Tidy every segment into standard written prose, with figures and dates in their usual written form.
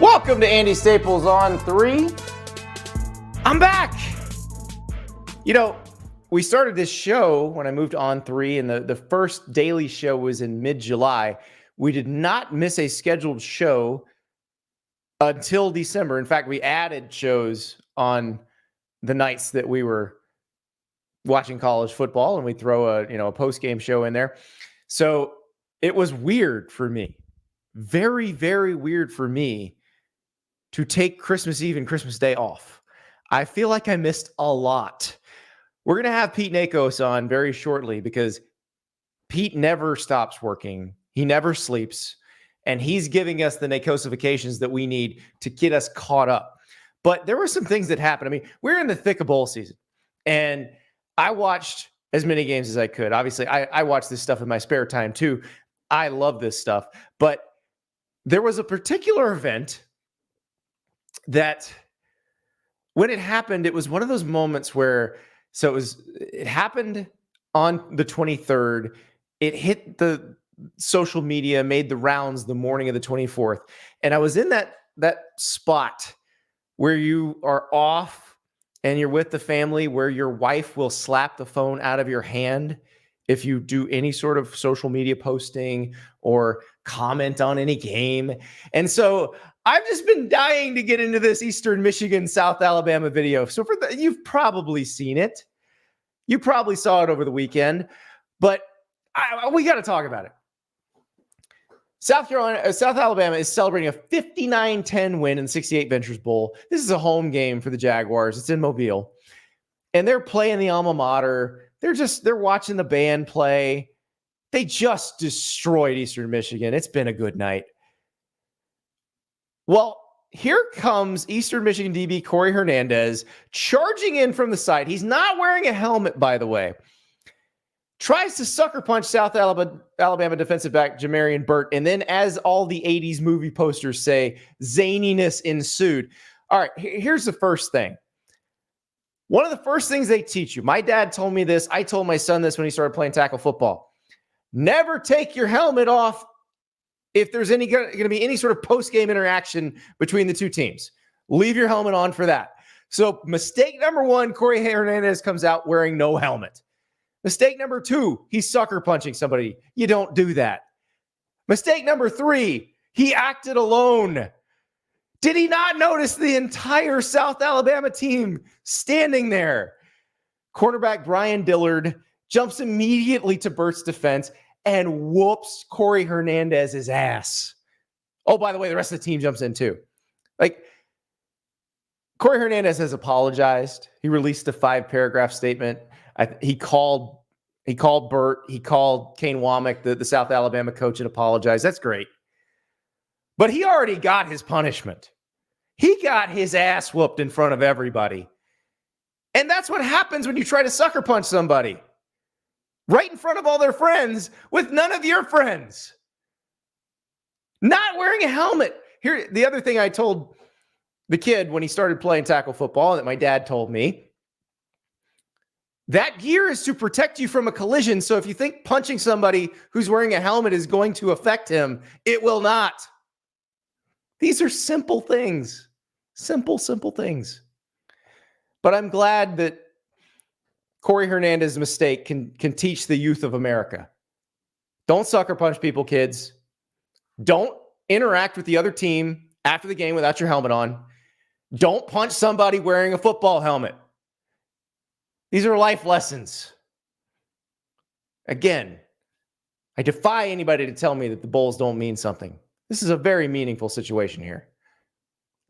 Welcome to Andy Staples on 3. I'm back. You know, we started this show when I moved on 3, and the first daily show was in mid-July. We did not miss a scheduled show until December. In fact, we added shows on the nights that we were watching college football, and we throw a post-game show in there. So it was weird for me. Very, very weird for me to take Christmas Eve and Christmas Day off. I feel like I missed a lot. We're going to have Pete Nakos on very shortly because Pete never stops working. He never sleeps. And he's giving us the Nakos-ifications that we need to get us caught up. But there were some things that happened. I mean, we're in the thick of bowl season. And I watched as many games as I could. Obviously, I watch this stuff in my spare time too. I love this stuff. But there was a particular event that when it happened, it was one of those moments where, it happened on the 23rd. It hit the social media, made the rounds the morning of the 24th. And I was in that spot where you are off and you're with the family, where your wife will slap the phone out of your hand if you do any sort of social media posting or comment on any game. And so I've just been dying to get into this Eastern Michigan, South Alabama video. So you've probably seen it. You probably saw it over the weekend, but we got to talk about it. South Alabama is celebrating a 59-10 win in the 68 Ventures Bowl. This is a home game for the Jaguars. It's in Mobile. And they're playing the alma mater. They're watching the band play. They just destroyed Eastern Michigan. It's been a good night. Well, here comes Eastern Michigan DB Corey Hernandez charging in from the side. He's not wearing a helmet, by the way. Tries to sucker punch South Alabama defensive back Jamarian Burt. And then, as all the 80s movie posters say, zaniness ensued. All right, here's the first thing. One of the first things they teach you, my dad told me this. I told my son this when he started playing tackle football. Never take your helmet off if there's going to be any sort of post-game interaction between the two teams. Leave your helmet on for that. So mistake number 1, Corey Hernandez comes out wearing no helmet. Mistake number 2, he's sucker punching somebody. You don't do that. Mistake number 3, he acted alone. Did he not notice the entire South Alabama team standing there? Cornerback Brian Dillard jumps immediately to Burt's defense and whoops Corey Hernandez's ass. Oh, by the way, the rest of the team jumps in too. Corey Hernandez has apologized. He released a 5-paragraph statement. He called Burt. He called Kane Womack, the South Alabama coach, and apologized. That's great. But he already got his punishment. He got his ass whooped in front of everybody. And that's what happens when you try to sucker punch somebody. Right in front of all their friends with none of your friends. Not wearing a helmet. Here, the other thing I told the kid when he started playing tackle football that my dad told me, that gear is to protect you from a collision. So if you think punching somebody who's wearing a helmet is going to affect him, it will not. These are simple things. Simple things. But I'm glad that Corey Hernandez's mistake can teach the youth of America. Don't sucker punch people, kids. Don't interact with the other team after the game without your helmet on. Don't punch somebody wearing a football helmet. These are life lessons. Again, I defy anybody to tell me that the Bulls don't mean something. This is a very meaningful situation here.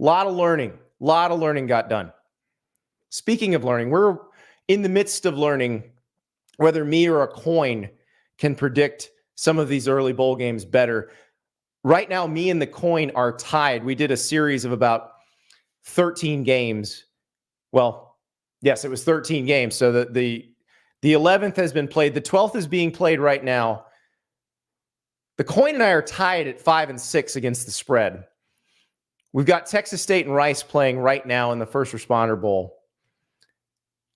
A lot of learning got done. Speaking of learning, we're in the midst of learning whether me or a coin can predict some of these early bowl games better. Right now, me and the coin are tied. We did a series of about 13 games. Well, yes, it was 13 games. So the 11th has been played. The 12th is being played right now. The coin and I are tied at 5-6 against the spread. We've got Texas State and Rice playing right now in the First Responder Bowl.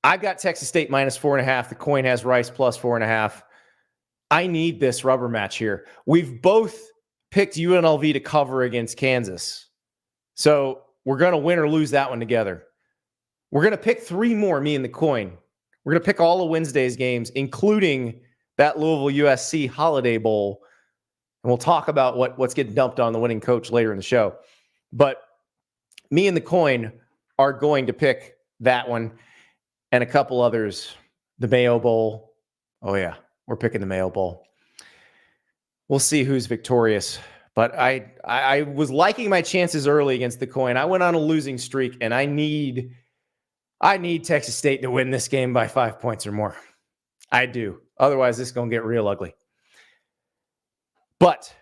I've got Texas State -4.5. The coin has Rice +4.5. I need this rubber match here. We've both picked UNLV to cover against Kansas. So we're going to win or lose that one together. We're going to pick 3 more, me and the coin. We're going to pick all of Wednesday's games, including that Louisville USC Holiday Bowl. And we'll talk about what's getting dumped on the winning coach later in the show. But me and the coin are going to pick that one and a couple others. The Mayo Bowl. Oh, yeah. We're picking the Mayo Bowl. We'll see who's victorious. But I was liking my chances early against the coin. I went on a losing streak, and I need Texas State to win this game by 5 points or more. I do. Otherwise, this is going to get real ugly. But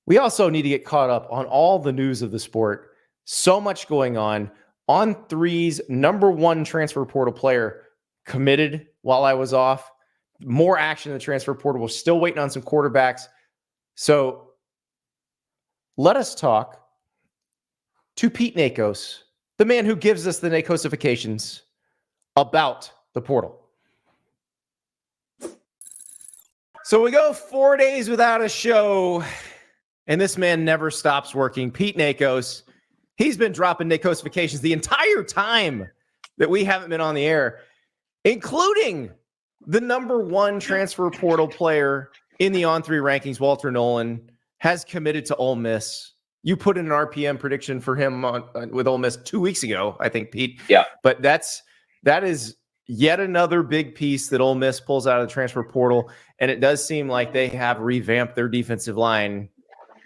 we also need to get caught up on all the news of the sport. So much going on. On3's number 1 transfer portal player committed while I was off. More action in the transfer portal. We're still waiting on some quarterbacks. So let us talk to Pete Nakos, the man who gives us the Nakos-ifications, about the portal. So we go 4 days without a show, and this man never stops working. Pete Nakos, he's been dropping Nakos-ifications the entire time that we haven't been on the air, including the number 1 transfer portal player in the On3 rankings, Walter Nolen, has committed to Ole Miss. You put in an RPM prediction for him with Ole Miss 2 weeks ago, I think, Pete. Yeah. But that is yet another big piece that Ole Miss pulls out of the transfer portal, and it does seem like they have revamped their defensive line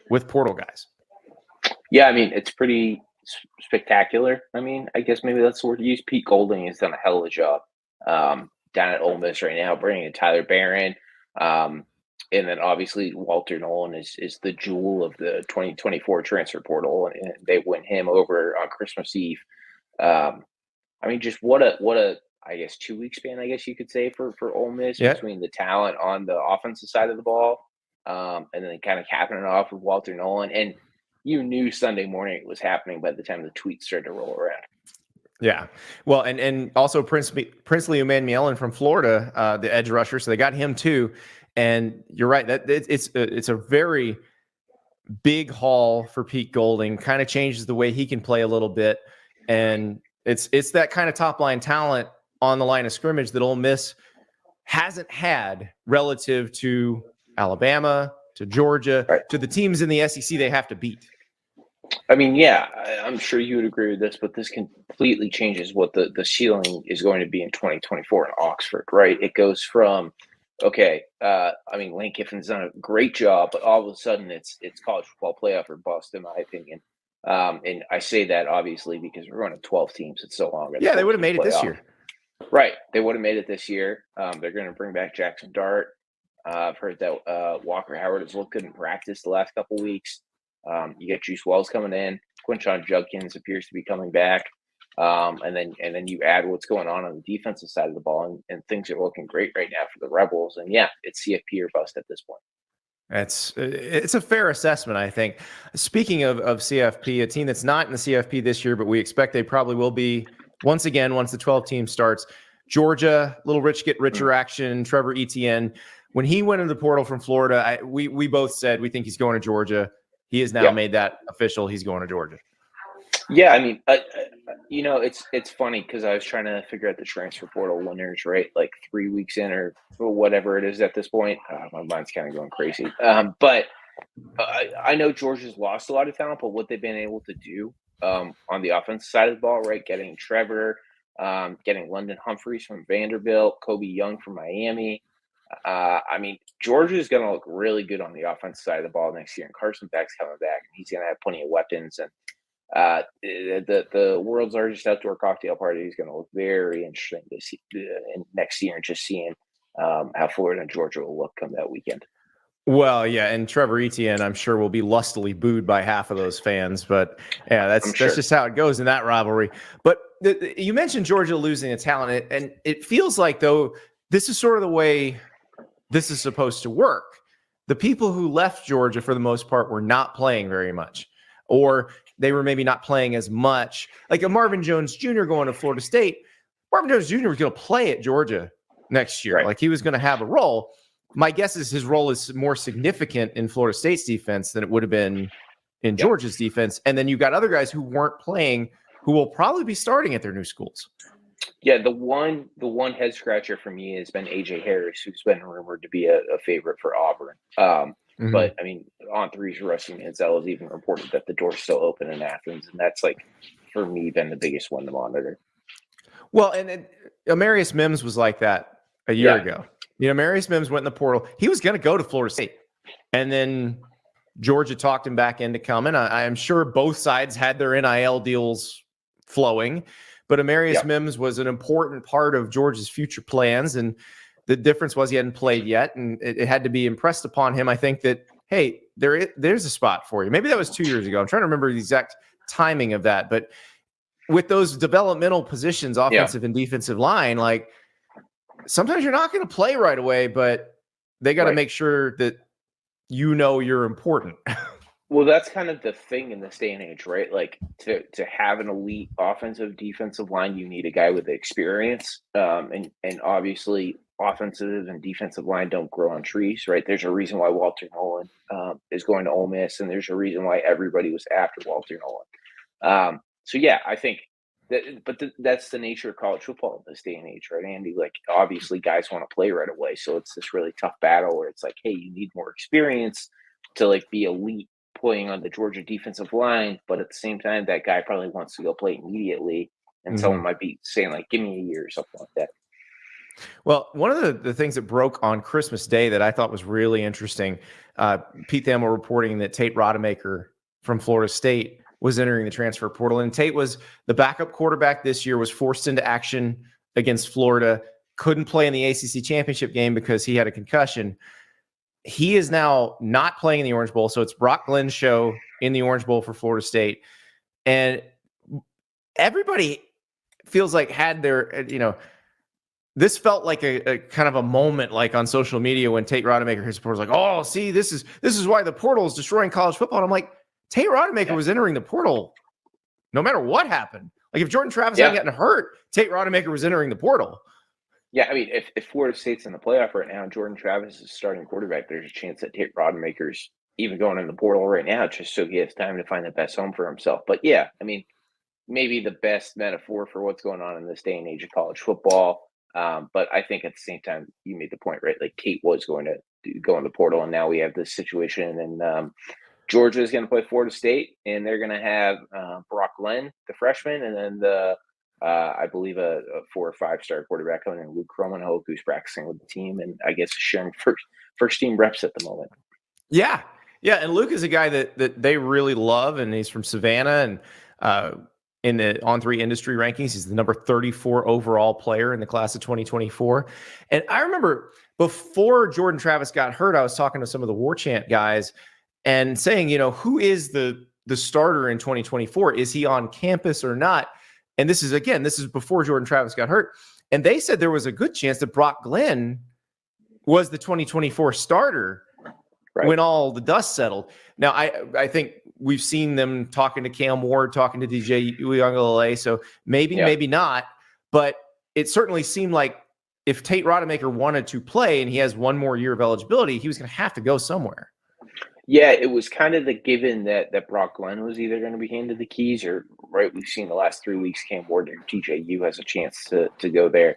with portal guys. Yeah, I mean, it's pretty spectacular. I mean, I guess maybe that's the word to use. Pete Golding has done a hell of a job down at Ole Miss right now, bringing in Tyler Barron. And then obviously Walter Nolen is the jewel of the 2024 transfer portal, and they win him over on Christmas Eve. I mean, just what a I guess 2 week span, I guess you could say, for Ole Miss, between the talent on the offensive side of the ball, and then kind of capping it off with Walter Nolen. And you knew Sunday morning it was happening by the time the tweets started to roll around. Yeah. Well, and also Princely Umanmielen from Florida, the edge rusher. So they got him too. And you're right, that it's a very big haul for Pete Golding. Kind of changes the way he can play a little bit. And it's that kind of top line talent on the line of scrimmage that Ole Miss hasn't had relative to Alabama, to Georgia, right, to the teams in the SEC they have to beat. I mean, yeah, I'm sure you would agree with this, but this completely changes what the ceiling is going to be in 2024 in Oxford, right? It goes from, okay, I mean, Lane Kiffin's done a great job, but all of a sudden it's college football playoff or bust, in my opinion. And I say that obviously because we're running 12 teams. It's so long. Yeah, they would have made it this year. Right. They would have made it this year. They're going to bring back Jackson Dart. I've heard that Walker Howard has looked good in practice the last couple of weeks. You get Juice Wells coming in. Quinshon Judkins appears to be coming back. And then you add what's going on the defensive side of the ball, and things are looking great right now for the Rebels. And yeah, it's CFP or bust at this point. It's a fair assessment, I think. Speaking of CFP, a team that's not in the CFP this year, but we expect they probably will be once again once the 12 team starts. Georgia, little rich get richer action. Trevor Etienne, when he went into the portal from Florida, we both said we think he's going to Georgia. He has now made that official. He's going to Georgia. Yeah, I mean, it's funny because I was trying to figure out the transfer portal winners, right? Like 3 weeks in or whatever it is at this point. My mind's kind of going crazy. But I know Georgia's lost a lot of talent, but what they've been able to do on the offensive side of the ball, right? Getting Trevor, getting London Humphreys from Vanderbilt, Kobe Young from Miami. I mean, Georgia is going to look really good on the offensive side of the ball next year, and Carson Beck's coming back, and he's going to have plenty of weapons. And the world's largest outdoor cocktail party is going to look very interesting next year, and just seeing how Florida and Georgia will look come that weekend. Well, yeah, and Trevor Etienne, I'm sure, will be lustily booed by half of those fans, but yeah, that's just how it goes in that rivalry. But you mentioned Georgia losing a talent, and it feels like, though, this is sort of the way this is supposed to work. The people who left Georgia, for the most part, were not playing very much, or they were maybe not playing as much. Like a Marvin Jones Jr. going to Florida State, Marvin Jones Jr. was going to play at Georgia next year. Right. Like he was going to have a role. My guess is his role is more significant in Florida State's defense than it would have been in Georgia's defense. And then you got other guys who weren't playing who will probably be starting at their new schools. Yeah, the one head scratcher for me has been AJ Harris, who's been rumored to be a favorite for Auburn. But I mean, on three's Rusty Mansell has even reported that the door's still open in Athens, and that's like for me been the biggest one to monitor. Well, and Amarius Mims was like that a year ago. You know, Amarius Mims went in the portal. He was going to go to Florida State, and then Georgia talked him back into coming. I am sure both sides had their NIL deals flowing, but Amarius Mims was an important part of Georgia's future plans, and the difference was he hadn't played yet, and it had to be impressed upon him. I think that, hey, there's a spot for you. Maybe that was 2 years ago. I'm trying to remember the exact timing of that, but with those developmental positions, offensive and defensive line, like sometimes you're not going to play right away, but they got to make sure that you're important. Well, that's kind of the thing in this day and age, right? Like to have an elite offensive defensive line, you need a guy with experience. And obviously offensive and defensive line don't grow on trees, right? There's a reason why Walter Nolen is going to Ole Miss, and there's a reason why everybody was after Walter Nolen. So yeah, I think that's the nature of college football in this day and age, right, Andy? Like obviously guys want to play right away. So it's this really tough battle where it's like, hey, you need more experience to like be elite playing on the Georgia defensive line, but at the same time, that guy probably wants to go play immediately, and someone might be saying like, give me a year or something like that. Well, one of the things that broke on Christmas Day that I thought was really interesting, Pete Thamel reporting that Tate Rodemaker from Florida State was entering the transfer portal, and Tate was the backup quarterback this year, was forced into action against Florida, couldn't play in the ACC championship game because he had a concussion. He is now not playing in the Orange Bowl, so it's Brock Glenn's show in the Orange Bowl for Florida State. And everybody feels like had their, this felt like a kind of a moment like on social media when Tate Rodemaker, his supporters, like, oh, see, this is why the portal is destroying college football. And I'm like, Tate Rodemaker was entering the portal no matter what happened. Like if Jordan Travis hadn't gotten hurt, Tate Rodemaker was entering the portal. Yeah, I mean, if Florida State's in the playoff right now and Jordan Travis is starting quarterback, there's a chance that Tate Rodemaker's even going in the portal right now just so he has time to find the best home for himself. But yeah, I mean, maybe the best metaphor for what's going on in this day and age of college football. But I think at the same time, you made the point, right? Like Tate was going to go in the portal, and now we have this situation, and Georgia is going to play Florida State, and they're going to have Brock Glenn, the freshman, and then I believe a 4 or 5 star quarterback coming in, Luke Romanhoek, who's practicing with the team, and I guess sharing first team reps at the moment. Yeah, and Luke is a guy that they really love, and he's from Savannah, and in the On3 industry rankings, he's the number 34 overall player in the class of 2024. And I remember before Jordan Travis got hurt, I was talking to some of the War Chant guys and saying, who is the starter in 2024? Is he on campus or not? And this is before Jordan Travis got hurt. And they said there was a good chance that Brock Glenn was the 2024 starter when all the dust settled. Now, I think we've seen them talking to Cam Ward, talking to DJ Uiagalelei, so maybe not. But it certainly seemed like if Tate Rodemaker wanted to play and he has one more year of eligibility, he was going to have to go somewhere. Yeah, it was kind of the given that Brock Glenn was either going to be handed the keys or, right, we've seen the last 3 weeks, Cam Ward or TJU has a chance to go there.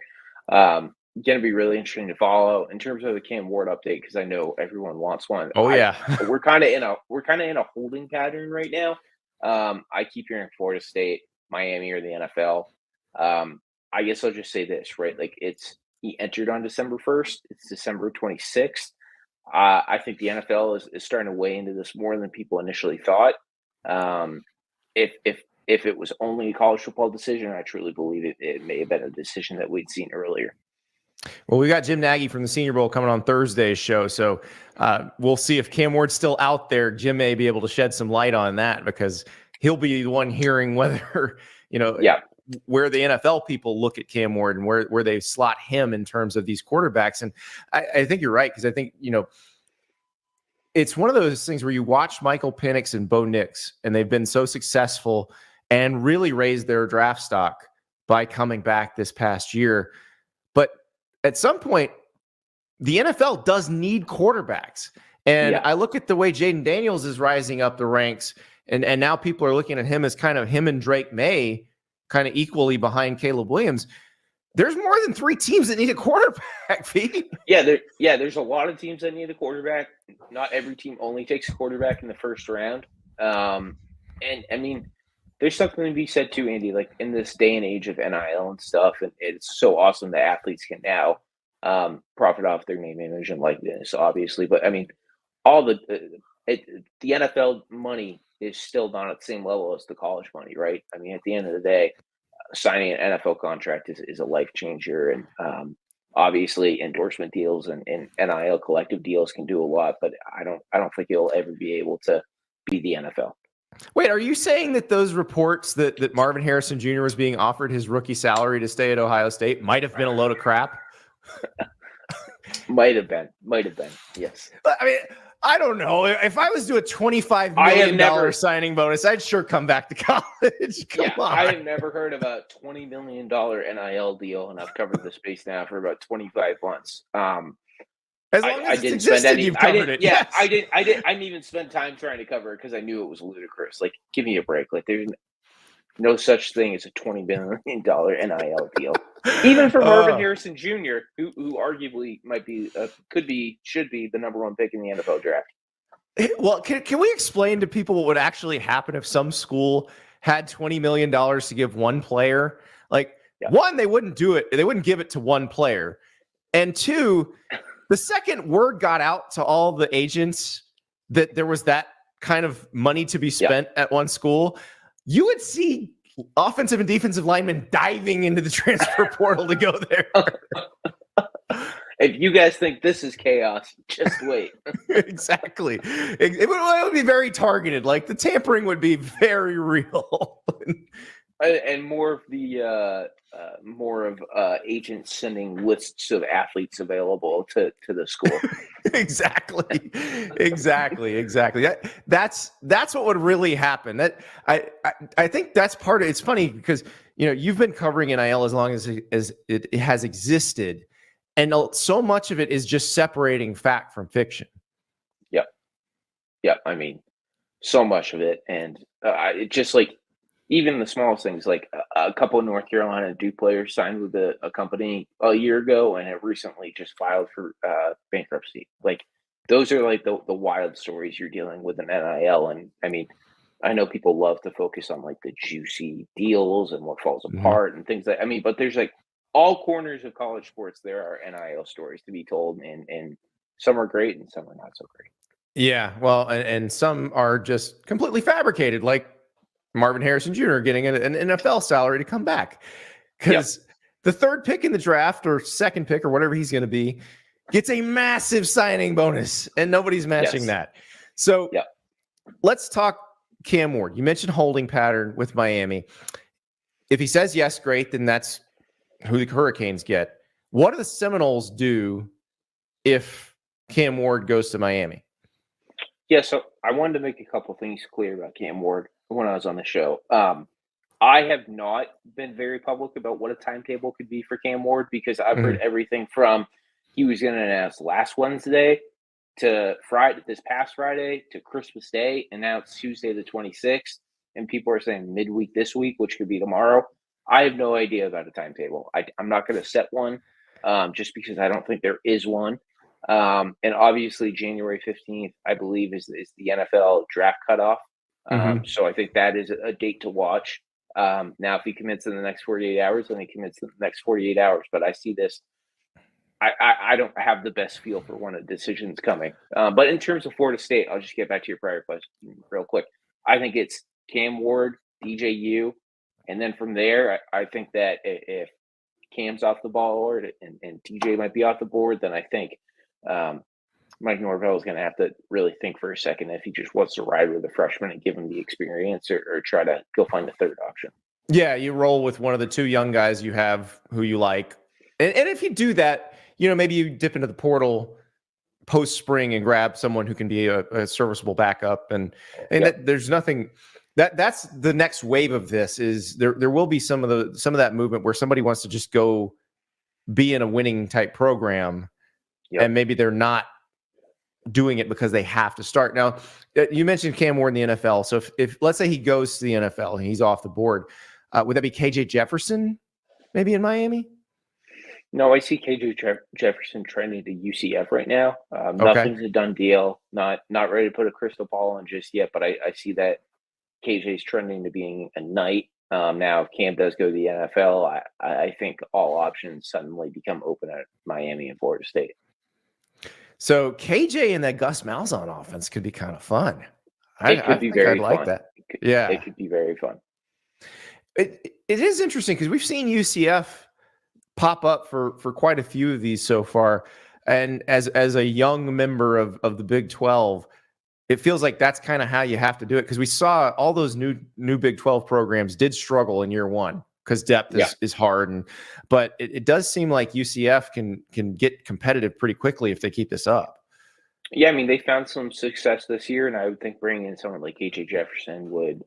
Going to be really interesting to follow in terms of the Cam Ward update, because I know everyone wants one. We're kind of in a holding pattern right now. I keep hearing Florida State, Miami, or the NFL. I guess I'll just say this, right? Like he entered on December 1st. It's December 26th. I think the NFL is starting to weigh into this more than people initially thought. If it was only a college football decision, I truly believe it may have been a decision that we'd seen earlier. Well, we got Jim Nagy from the Senior Bowl coming on Thursday's show, so we'll see if Cam Ward's still out there. Jim may be able to shed some light on that because he'll be the one hearing whether, where the NFL people look at Cam Ward and where they slot him in terms of these quarterbacks. And I think you're right, because I think, it's one of those things where you watch Michael Penix and Bo Nix, and they've been so successful and really raised their draft stock by coming back this past year. But at some point, the NFL does need quarterbacks. And I look at the way Jaden Daniels is rising up the ranks, And now people are looking at him as kind of him and Drake May kind of equally behind Caleb Williams. There's more than 3 teams that need a quarterback, Pete. There's a lot of teams that need a quarterback. Not every team only takes a quarterback in the first round. And I mean, there's something to be said too, Andy, like in this day and age of NIL and stuff, and it's so awesome that athletes can now profit off their name, image, and likeness, obviously. But I mean, all the NFL money is still not at the same level as the college money, right? I mean, at the end of the day, signing an NFL contract is a life changer, and obviously endorsement deals and NIL collective deals can do a lot, but I don't think you'll ever be able to be the NFL. Wait, are you saying that those reports that Marvin Harrison Jr. was being offered his rookie salary to stay at Ohio State might have been a load of crap? Might have been. Yes. I mean, I don't know. If I was doing a $25 million signing bonus, I'd sure come back to college. Come on. I have never heard of a $20 million NIL deal, and I've covered the space now for about 25 months. As long as it's existed, you've covered it. Yeah, yes. I didn't even spend time trying to cover it because I knew it was ludicrous. Like, give me a break. Like, there's no such thing as a $20 million NIL deal. Even for Marvin Harrison Jr., who arguably should be the number 1 pick in the NFL draft. Well, can we explain to people what would actually happen if some school had $20 million to give one player? Like, one, they wouldn't do it. They wouldn't give it to one player. And 2, the second word got out to all the agents that there was that kind of money to be spent at one school, you would see offensive and defensive linemen diving into the transfer portal to go there. If you guys think this is chaos, just wait. Exactly. It would be very targeted. Like, the tampering would be very real. And more of the agents sending lists of athletes available to the school. Exactly. That's what would really happen. That I think that's part of it's funny because you've been covering NIL as long as it has existed, and so much of it is just separating fact from fiction. Yep. I mean, so much of it, and it just like. Even the smallest things, like a couple of North Carolina Duke players signed with a company a year ago and have recently just filed for bankruptcy. Like, those are like the wild stories you're dealing with in NIL. And I mean, I know people love to focus on like the juicy deals and what falls apart and things but there's like all corners of college sports, there are NIL stories to be told, and some are great and some are not so great. Yeah, well, and some are just completely fabricated, like Marvin Harrison Jr. getting an NFL salary to come back, because the 3rd pick in the draft or 2nd pick or whatever he's going to be gets a massive signing bonus, and nobody's matching that. So let's talk Cam Ward. You mentioned holding pattern with Miami. If he says yes, great, then that's who the Hurricanes get. What do the Seminoles do if Cam Ward goes to Miami? Yeah, so I wanted to make a couple things clear about Cam Ward when I was on the show. I have not been very public about what a timetable could be for Cam Ward, because I've heard everything from he was going to announce last Wednesday to this past Friday to Christmas Day, and now it's Tuesday the 26th, and people are saying midweek this week, which could be tomorrow. I have no idea about a timetable. I'm not going to set one just because I don't think there is one. And obviously January 15th, I believe, is the NFL draft cutoff. So I think that is a date to watch. Now, if he commits in the next 48 hours, then he commits in the next 48 hours. But I see this. I don't have the best feel for when a decision's coming. But in terms of Florida State, I'll just get back to your prior question real quick. I think it's Cam Ward, DJU, and then from there, I think that if Cam's off the board and DJ might be off the board, then I think Mike Norvell is going to have to really think for a second if he just wants to ride with a freshman and give him the experience, or try to go find the third option. Yeah, you roll with one of the 2 young guys you have who you like. And if you do that, maybe you dip into the portal post spring and grab someone who can be a serviceable backup. And there's nothing that's the next wave of this is there will be some of that movement where somebody wants to just go be in a winning type program. And maybe they're not doing it because they have to start. Now, you mentioned Cam Ward in the NFL. So if let's say he goes to the NFL and he's off the board, would that be KJ Jefferson maybe in Miami? No, I see KJ Jefferson trending to UCF right now. Okay. Nothing's a done deal. Not ready to put a crystal ball on just yet, but I see that KJ's trending to being a Knight. Now, if Cam does go to the NFL, I think all options suddenly become open at Miami and Florida State. So KJ and that Gus Malzahn offense could be kind of fun. It could be very fun. Like that. Yeah, it could be very fun. It is interesting because we've seen UCF pop up for quite a few of these so far, and as a young member of the Big 12, it feels like that's kind of how you have to do it, because we saw all those new Big 12 programs did struggle in year one because depth is hard, but it does seem like UCF can get competitive pretty quickly if they keep this up. Yeah, I mean, they found some success this year, and I would think bringing in someone like KJ Jefferson would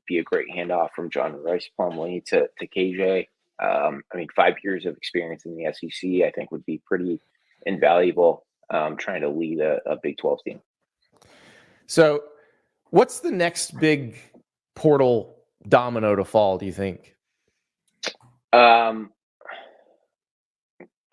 be a great handoff from John Rice Plumlee to KJ. I mean, 5 years of experience in the SEC, I think, would be pretty invaluable trying to lead a Big 12 team. So what's the next big portal domino to fall, do you think?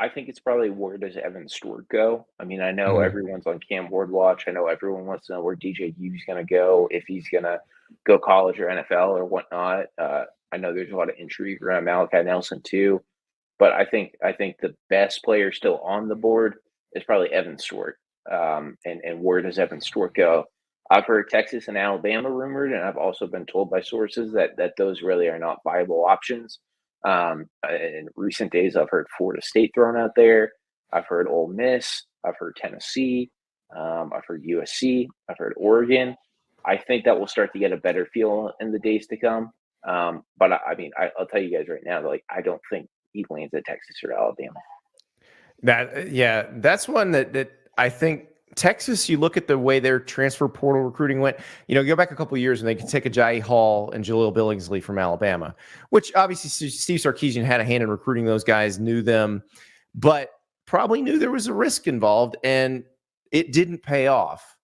I think it's probably where does Evan Stewart go? I mean, I know everyone's on Cam Ward watch. I know everyone wants to know where DJU's going to go, if he's going to go college or NFL or whatnot. I know there's a lot of intrigue around Malachi Nelson too, but I think the best player still on the board is probably Evan Stewart. And where does Evan Stewart go? I've heard Texas and Alabama rumored, and I've also been told by sources that those really are not viable options. In recent days, I've heard Florida State thrown out there. I've heard Ole Miss. I've heard Tennessee. I've heard USC. I've heard Oregon. I think that will start to get a better feel in the days to come. But I mean, I'll tell you guys right now, like, I don't think he lands at Texas or Alabama. That's one that I think Texas, you look at the way their transfer portal recruiting went, go back a couple of years and they could take a Jai Hall and Jaleel Billingsley from Alabama, which obviously Steve Sarkisian had a hand in recruiting those guys, knew them, but probably knew there was a risk involved, and it didn't pay off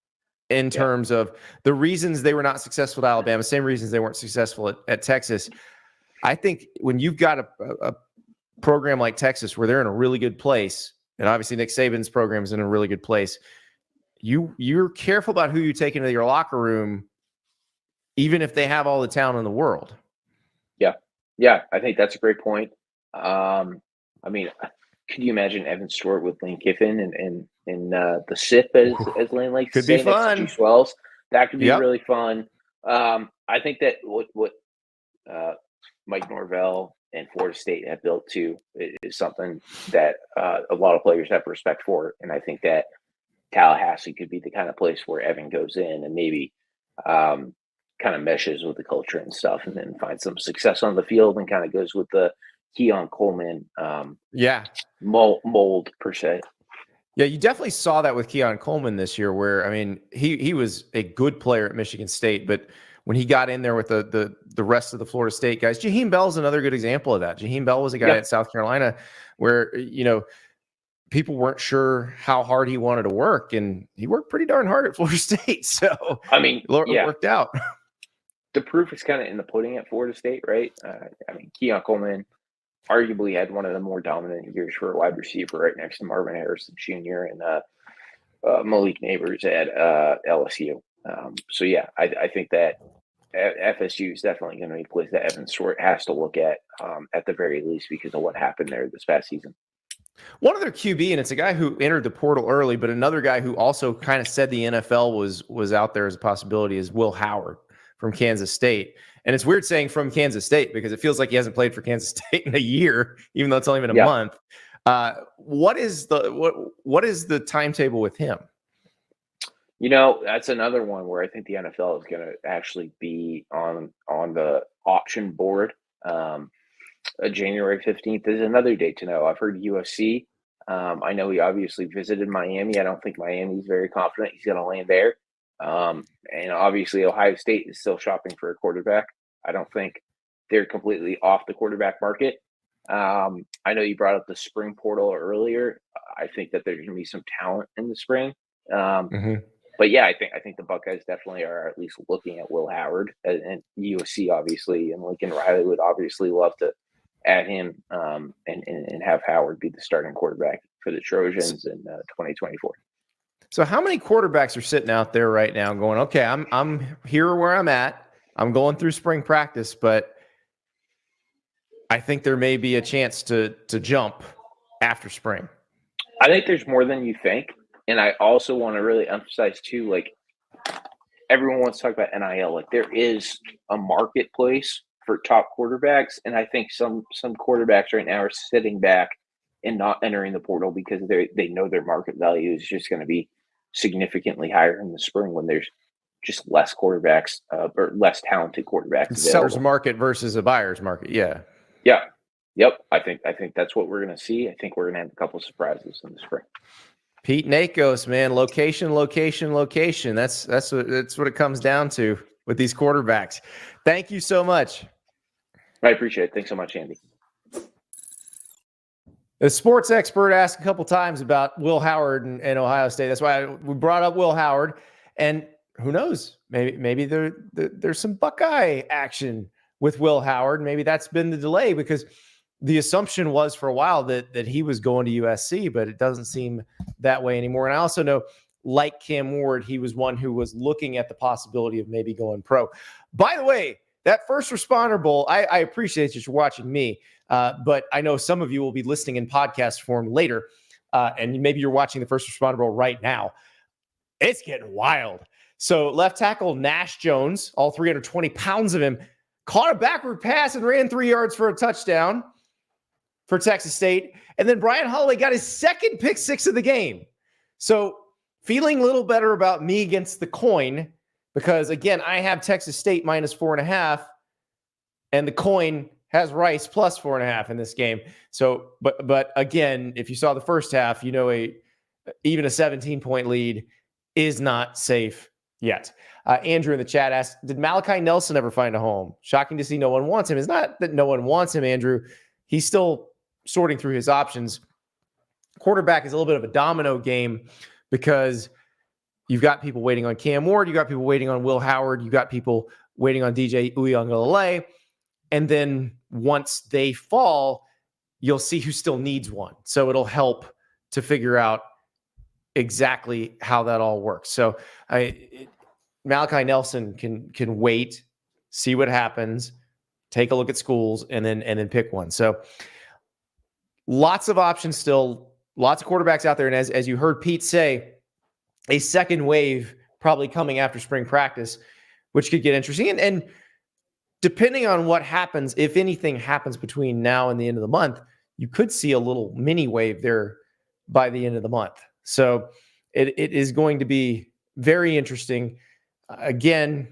in terms of the reasons they were not successful at Alabama, same reasons they weren't successful at Texas. I think when you've got a program like Texas where they're in a really good place, and obviously Nick Saban's program is in a really good place, you're careful about who you take into your locker room, even if they have all the talent in the world. Yeah, I think that's a great point. I mean, could you imagine Evan Stewart with Lane Kiffin and the SIP as Lane likes to say, be fun. Next to G12s? That could be really fun. I think that what Mike Norvell and Florida State have built too is something that a lot of players have respect for, and I think that Tallahassee could be the kind of place where Evan goes in and maybe kind of meshes with the culture and stuff, and then finds some success on the field and kind of goes with the Keon Coleman mold per se. Yeah, you definitely saw that with Keon Coleman this year, where, I mean, he was a good player at Michigan State, but when he got in there with the rest of the Florida State guys, Jaheim Bell's another good example of that. Jaheim Bell was a guy at South Carolina where, people weren't sure how hard he wanted to work, and he worked pretty darn hard at Florida State. So, I mean, it worked out. The proof is kind of in the pudding at Florida State, right? I mean, Keon Coleman arguably had one of the more dominant years for a wide receiver, right next to Marvin Harrison Jr. and Malik Neighbors at LSU. So, yeah, I think that FSU is definitely going to be a place that Evan Stewart has to look at the very least, because of what happened there this past season. One other QB, and it's a guy who entered the portal early, but another guy who also kind of said the NFL was out there as a possibility, is Will Howard from Kansas State. And it's weird saying from Kansas State because it feels like he hasn't played for Kansas State in a year, even though it's only been a month. What is the timetable with him? That's another one where I think the NFL is going to actually be on the option board. January 15th is another date to know. I've heard USC. I know he obviously visited Miami. I don't think Miami's very confident he's going to land there. And obviously Ohio State is still shopping for a quarterback. I don't think they're completely off the quarterback market. I know you brought up the spring portal earlier. I think that there's going to be some talent in the spring. But yeah, I think the Buckeyes definitely are at least looking at Will Howard, and USC obviously, and Lincoln Riley would obviously love to add him and have Howard be the starting quarterback for the Trojans in 2024. So how many quarterbacks are sitting out there right now going, okay, I'm here where I'm at. I'm going through spring practice, but I think there may be a chance to jump after spring. I think there's more than you think. And I also want to really emphasize too, like, everyone wants to talk about NIL. Like, there is a marketplace for top quarterbacks. And I think some quarterbacks right now are sitting back and not entering the portal because they know their market value is just going to be significantly higher in the spring when there's just less quarterbacks or less talented quarterbacks available. Seller's market versus a buyer's market. Yeah. Yeah. Yep. I think that's what we're going to see. I think we're going to have a couple of surprises in the spring. Pete Nakos, man, location. That's what it comes down to with these quarterbacks. Thank you so much. I appreciate it. Thanks so much, Andy. The sports expert asked a couple times about Will Howard and Ohio State. That's why we brought up Will Howard. And who knows? Maybe there's some Buckeye action with Will Howard. Maybe that's been the delay because the assumption was for a while that he was going to USC, but it doesn't seem that way anymore. And I also know, like Cam Ward, he was one who was looking at the possibility of maybe going pro. By the way, that First Responder Bowl, I appreciate that you're watching me, but I know some of you will be listening in podcast form later, and maybe you're watching the First Responder Bowl right now. It's getting wild. So left tackle Nash Jones, all 320 pounds of him, caught a backward pass and ran 3 yards for a touchdown for Texas State. And then Brian Holloway got his second pick six of the game. So feeling a little better about me against the coin because, again, I have Texas State minus 4.5, and the coin has Rice plus 4.5 in this game. So, but again, if you saw the first half, you know, even a 17-point lead is not safe yet. Andrew in the chat asked, did Malachi Nelson ever find a home? Shocking to see no one wants him. It's not that no one wants him, Andrew. He's still sorting through his options. Quarterback is a little bit of a domino game because you've got people waiting on Cam Ward. You've got people waiting on Will Howard. You've got people waiting on DJ Uiagalelei. And then once they fall, you'll see who still needs one. So it'll help to figure out exactly how that all works. So Malachi Nelson can wait, see what happens, take a look at schools, and then pick one. So lots of options still, lots of quarterbacks out there. And as you heard Pete say, a second wave probably coming after spring practice, which could get interesting. And depending on what happens, if anything happens between now and the end of the month, you could see a little mini wave there by the end of the month. So it is going to be very interesting. Again,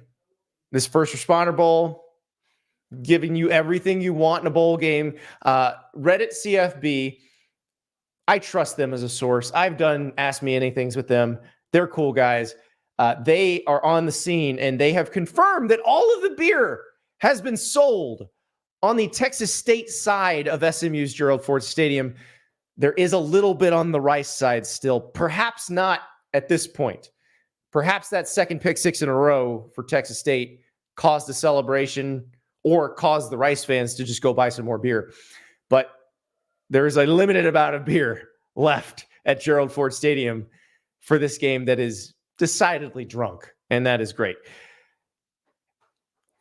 this First Responder Bowl, giving you everything you want in a bowl game. Reddit CFB, I trust them as a source. I've done Ask Me Anythings with them. They're cool guys. They are on the scene, and they have confirmed that all of the beer has been sold on the Texas State side of SMU's Gerald Ford Stadium. There is a little bit on the Rice side still. Perhaps not at this point. Perhaps that second pick six in a row for Texas State caused a celebration or caused the Rice fans to just go buy some more beer. But there is a limited amount of beer left at Gerald Ford Stadium for this game that is decidedly drunk, and that is great.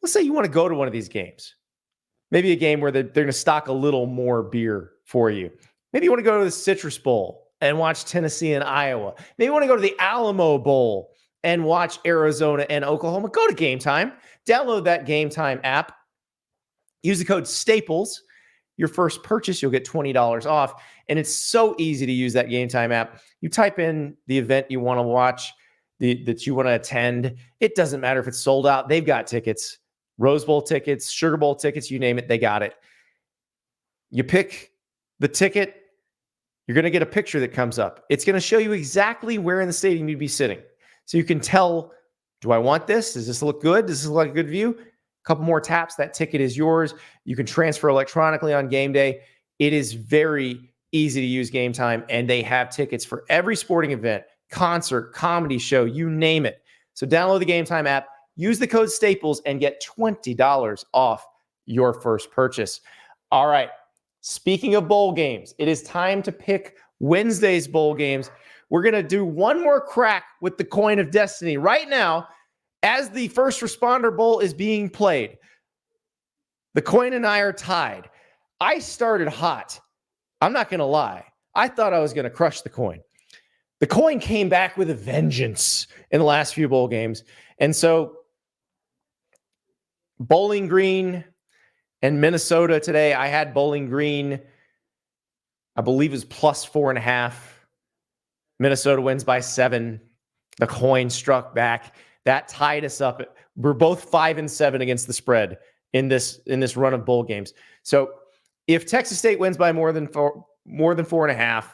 Let's say you want to go to one of these games. Maybe a game where they're going to stock a little more beer for you. Maybe you want to go to the Citrus Bowl and watch Tennessee and Iowa. Maybe you want to go to the Alamo Bowl and watch Arizona and Oklahoma. Go to Game Time. Download that Game Time app. Use the code STAPLES. Your first purchase, you'll get $20 off. And it's so easy to use that Game Time app. You type in the event you want to watch, that you want to attend. It doesn't matter if it's sold out. They've got tickets. Rose Bowl tickets, Sugar Bowl tickets, you name it, they got it. You pick the ticket, you're going to get a picture that comes up. It's going to show you exactly where in the stadium you'd be sitting. So you can tell, do I want this? Does this look good? Does this look like a good view? A couple more taps, that ticket is yours. You can transfer electronically on game day. It is very easy to use Game Time, and they have tickets for every sporting event concert, comedy show, you name it. So download the Game Time app, use the code Staples, and get $20 off your first purchase. All right. Speaking of bowl games, it is time to pick Wednesday's bowl games. We're going to do one more crack with the coin of destiny right now as the First Responder Bowl is being played. The coin and I are tied. I started hot. I'm not going to lie. I thought I was going to crush the coin. The coin came back with a vengeance in the last few bowl games. And so Bowling Green and Minnesota today, I had Bowling Green, I believe is plus 4.5. Minnesota wins by 7. The coin struck back. That tied us up. We're both 5-7 against the spread in this run of bowl games. So if Texas State wins by more than 4.5,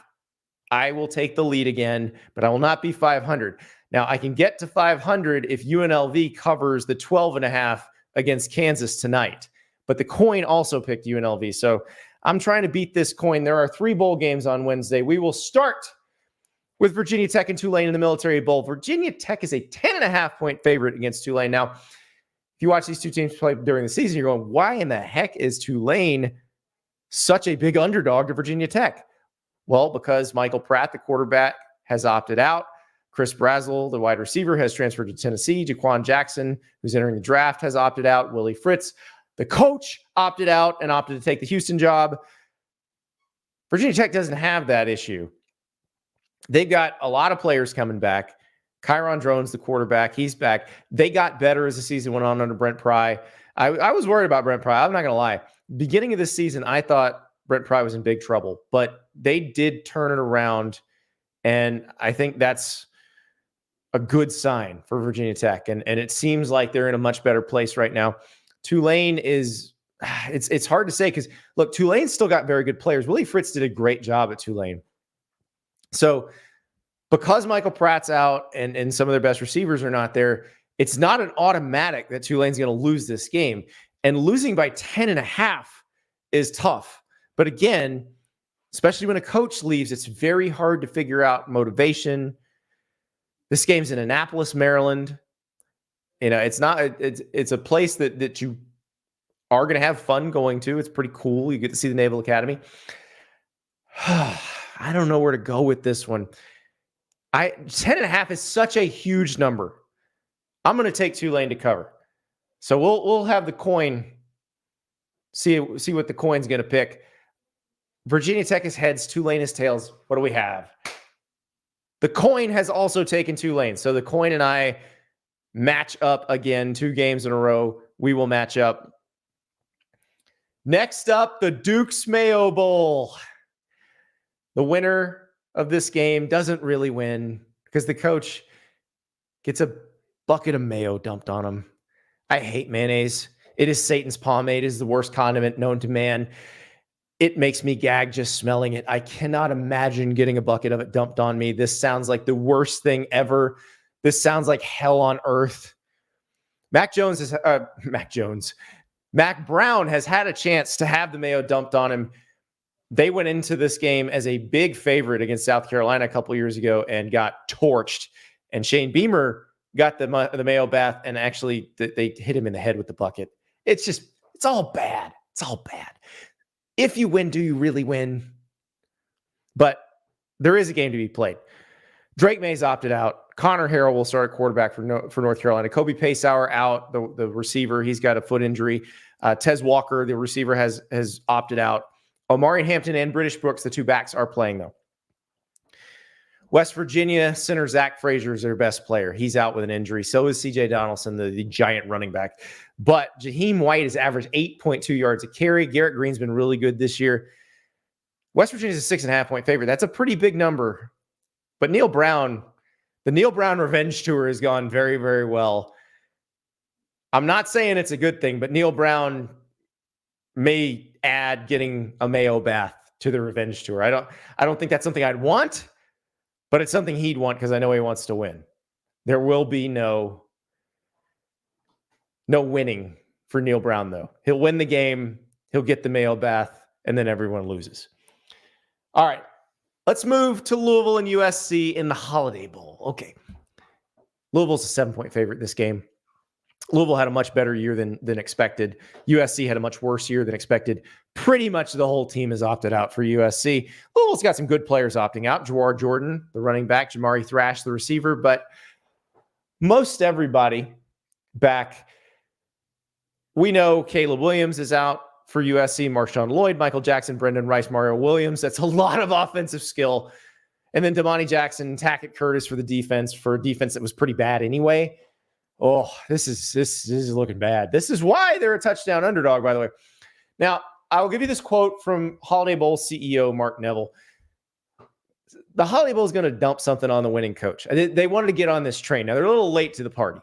I will take the lead again, but I will not be 500. Now I can get to 500 if UNLV covers the 12.5 against Kansas tonight, but the coin also picked UNLV. So I'm trying to beat this coin. There are 3 bowl games on Wednesday. We will start with Virginia Tech and Tulane in the Military Bowl. Virginia Tech is a 10.5 point favorite against Tulane. Now, if you watch these two teams play during the season, you're going, why in the heck is Tulane such a big underdog to Virginia Tech? Well, because Michael Pratt, the quarterback, has opted out. Chris Brazel, the wide receiver, has transferred to Tennessee. Jaquan Jackson, who's entering the draft, has opted out. Willie Fritz, the coach, opted out and opted to take the Houston job. Virginia Tech doesn't have that issue. They've got a lot of players coming back. Kyron Drones, the quarterback, he's back. They got better as the season went on under Brent Pry. I was worried about Brent Pry. I'm not going to lie. Beginning of this season, I thought Brent Pry was in big trouble, but they did turn it around, and I think that's a good sign for Virginia Tech, and it seems like they're in a much better place right now. Tulane is it's hard to say because, look, Tulane's still got very good players. Willie Fritz did a great job at Tulane. So because Michael Pratt's out and some of their best receivers are not there, it's not an automatic that Tulane's going to lose this game. And losing by 10.5 is tough. But again, especially when a coach leaves, it's very hard to figure out motivation. This game's in Annapolis, Maryland. You know, it's a place that you are going to have fun going to. It's pretty cool. You get to see the Naval Academy. I don't know where to go with this one. 10.5 is such a huge number. I'm going to take Tulane to cover. So we'll have the coin. See what the coin's going to pick. Virginia Tech is heads, Tulane is tails. What do we have? The coin has also taken Tulane. So the coin and I match up again, 2 games in a row. We will match up. Next up, the Duke's Mayo Bowl. The winner of this game doesn't really win because the coach gets a bucket of mayo dumped on him. I hate mayonnaise. It is Satan's pomade. It is the worst condiment known to man. It makes me gag just smelling it. I cannot imagine getting a bucket of it dumped on me. This sounds like the worst thing ever. This sounds like hell on earth. Mac Brown has had a chance to have the mayo dumped on him. They went into this game as a big favorite against South Carolina a couple years ago and got torched. And Shane Beamer got the mayo bath, and actually they hit him in the head with the bucket. It's all bad. It's all bad. If you win, do you really win? But there is a game to be played. Drake May's opted out. Connor Harrell will start at quarterback for North Carolina. Kobe Paysauer out, the receiver. He's got a foot injury. Tez Walker, the receiver, has opted out. Omari Hampton and British Brooks, the 2 backs, are playing, though. West Virginia center Zach Frazier is their best player. He's out with an injury. So is C.J. Donaldson, the giant running back. But Jaheim White has averaged 8.2 yards a carry. Garrett Green's been really good this year. West Virginia's a 6.5 point favorite. That's a pretty big number. But the Neil Brown revenge tour has gone very, very well. I'm not saying it's a good thing, but Neil Brown may add getting a mayo bath to the revenge tour. I don't think that's something I'd want, but it's something he'd want because I know he wants to win. There will be no winning for Neil Brown, though. He'll win the game, he'll get the mayo bath, and then everyone loses. All right, Let's move to Louisville and USC in the Holiday Bowl. Okay. Louisville's a 7-point favorite in this game. Louisville had a much better year than expected. USC had a much worse year than expected. Pretty much the whole team has opted out for USC. Louisville's got some good players opting out. Jawar Jordan, the running back, Jamari Thrash, the receiver, but most everybody back. We know Caleb Williams is out for USC, Marshawn Lloyd, Michael Jackson, Brendan Rice, Mario Williams. That's a lot of offensive skill. And then Damani Jackson, Tackett Curtis for the defense, for a defense that was pretty bad anyway. Oh, this is looking bad. This is why they're a touchdown underdog, by the way. Now, I will give you this quote from Holiday Bowl CEO Mark Neville. The Holiday Bowl is going to dump something on the winning coach. They wanted to get on this train. Now, they're a little late to the party.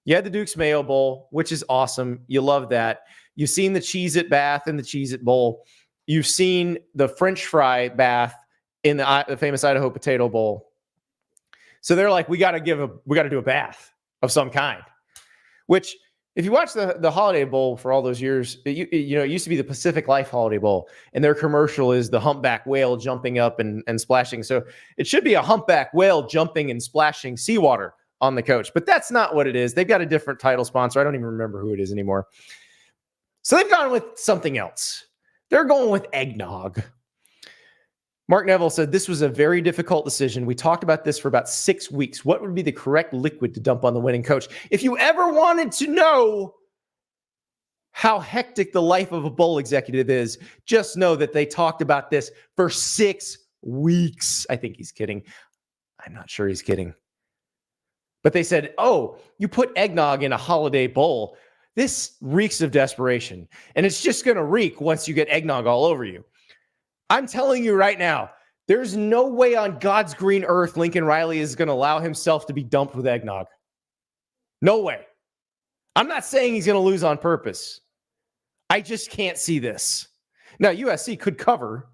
You had the Duke's Mayo Bowl, which is awesome. You love that. You've seen the Cheez-It bath and the Cheez-It Bowl. You've seen the French fry bath in the famous Idaho Potato Bowl. So they're like, we got to do a bath of some kind, which if you watch the Holiday Bowl for all those years, it used to be the Pacific Life Holiday Bowl, and their commercial is the humpback whale jumping up and splashing. So it should be a humpback whale jumping and splashing seawater on the coach, but that's not what it is. They've got a different title sponsor. I don't even remember who it is anymore. So they've gone with something else. They're going with eggnog. Mark Neville said this was a very difficult decision. We talked about this for about 6 weeks. What would be the correct liquid to dump on the winning coach? If you ever wanted to know how hectic the life of a bowl executive is, just know that they talked about this for 6 weeks. I think he's kidding. I'm not sure he's kidding. But they said, oh, you put eggnog in a Holiday Bowl. This reeks of desperation. And it's just going to reek once you get eggnog all over you. I'm telling you right now, there's no way on God's green earth Lincoln Riley is going to allow himself to be dumped with eggnog. No way. I'm not saying he's going to lose on purpose. I just can't see this. Now, USC could cover.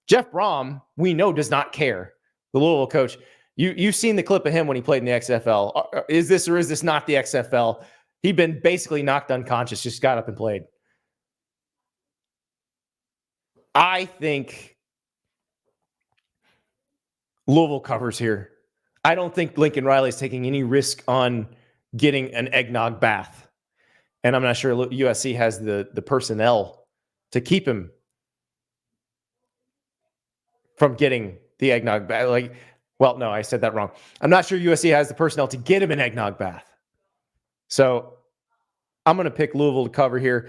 Jeff Brom, we know, does not care. The Louisville coach. You've seen the clip of him when he played in the XFL. Is this or is this not the XFL? He'd been basically knocked unconscious, just got up and played. I think Louisville covers here. I don't think Lincoln Riley is taking any risk on getting an eggnog bath. And I'm not sure USC has the personnel to keep him from getting the eggnog bath. No, I said that wrong. I'm not sure USC has the personnel to get him an eggnog bath. So I'm going to pick Louisville to cover here.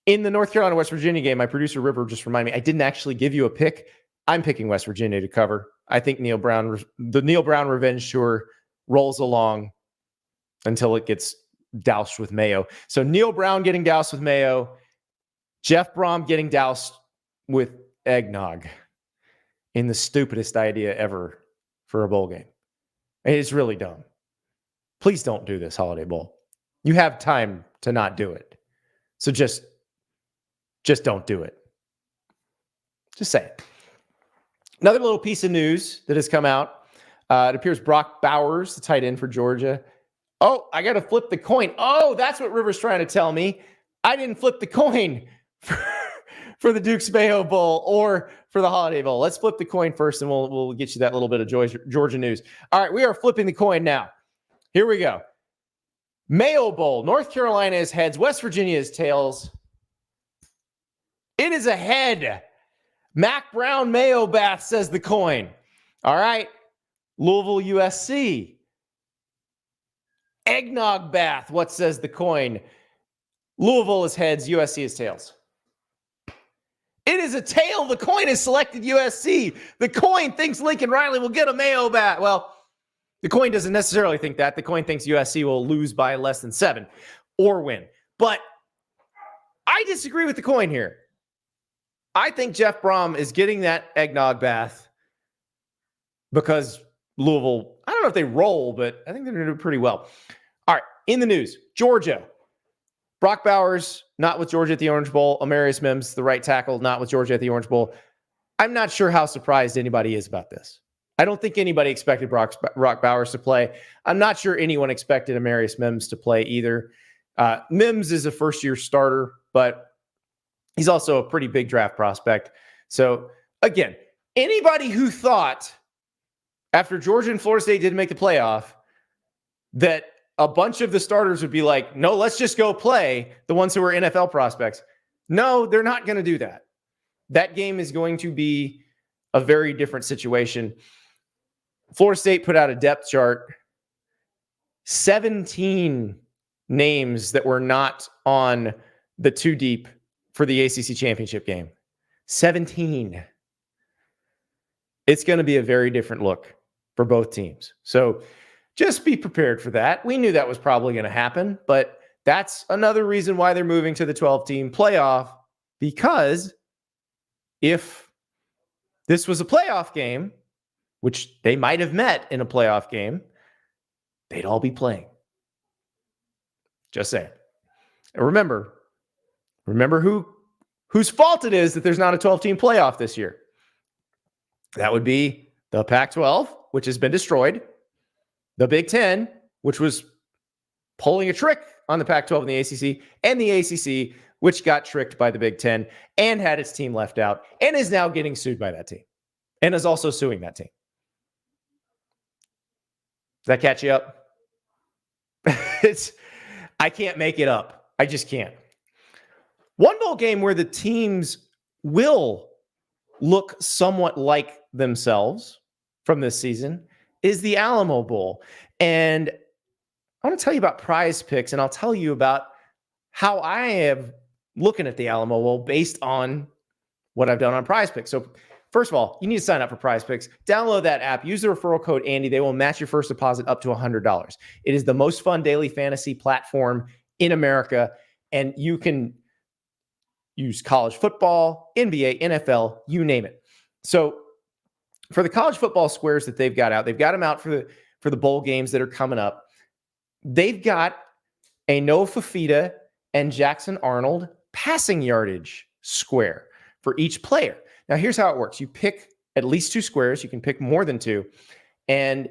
In the North Carolina-West Virginia game, my producer River just reminded me, I didn't actually give you a pick. I'm picking West Virginia to cover. I think the Neil Brown revenge tour rolls along until it gets doused with Mayo. So Neil Brown getting doused with Mayo, Jeff Brom getting doused with eggnog in the stupidest idea ever for a bowl game. It's really dumb. Please don't do this Holiday Bowl. You have time to not do it. So just don't do it. Just say it. Another little piece of news that has come out. It appears Brock Bowers, the tight end for Georgia. Oh, I got to flip the coin. Oh, that's what River's trying to tell me. I didn't flip the coin for the Duke's Mayo Bowl or for the Holiday Bowl. Let's flip the coin first, and we'll get you that little bit of Georgia news. All right, we are flipping the coin now. Here we go. Mayo Bowl. North Carolina is heads. West Virginia is tails. It is a head. Mac Brown Mayo bath, says the coin. All right. Louisville USC. Eggnog bath. What says the coin? Louisville is heads. USC is tails. It is a tail. The coin has selected USC. The coin thinks Lincoln Riley will get a Mayo bath. Well, the coin doesn't necessarily think that. The coin thinks USC will lose by less than 7 or win. But I disagree with the coin here. I think Jeff Brom is getting that eggnog bath because Louisville, I don't know if they roll, but I think they're going to do pretty well. All right, in the news, Georgia. Brock Bowers, not with Georgia at the Orange Bowl. Amarius Mims, the right tackle, not with Georgia at the Orange Bowl. I'm not sure how surprised anybody is about this. I don't think anybody expected Brock Bowers to play. I'm not sure anyone expected Amarius Mims to play either. Mims is a first-year starter, but he's also a pretty big draft prospect. So, again, Anybody who thought after Georgia and Florida State didn't make the playoff that a bunch of the starters would be like, no, let's just go play the ones who are NFL prospects. No, they're not going to do that. That game is going to be a very different situation. Florida State put out a depth chart. 17 names that were not on the two deep for the ACC championship game. 17. It's going to be a very different look for both teams. So just be prepared for that. We knew that was probably going to happen, but that's another reason why they're moving to the 12-team playoff, because if this was a playoff game, which they might have met in a playoff game, they'd all be playing. Just saying. And remember whose fault it is that there's not a 12-team playoff this year. That would be the Pac-12, which has been destroyed, the Big Ten, which was pulling a trick on the Pac-12 and the ACC, and the ACC, which got tricked by the Big Ten and had its team left out and is now getting sued by that team and is also suing that team. Does that catch you up? I can't make it up. I just can't. One bowl game where the teams will look somewhat like themselves from this season is the Alamo Bowl. And I want to tell you about Prize Picks, and I'll tell you about how I am looking at the Alamo Bowl based on what I've done on Prize Picks. So first of all, you need to sign up for Prize Picks. Download that app. Use the referral code Andy. They will match your first deposit up to $100. It is the most fun daily fantasy platform in America, and you can use college football, NBA, NFL, you name it. So for the college football squares that they've got them out for the bowl games that are coming up. They've got a Noah Fafita and Jackson Arnold passing yardage square for each player. Now, here's how it works. You pick at least two squares. You can pick more than two. And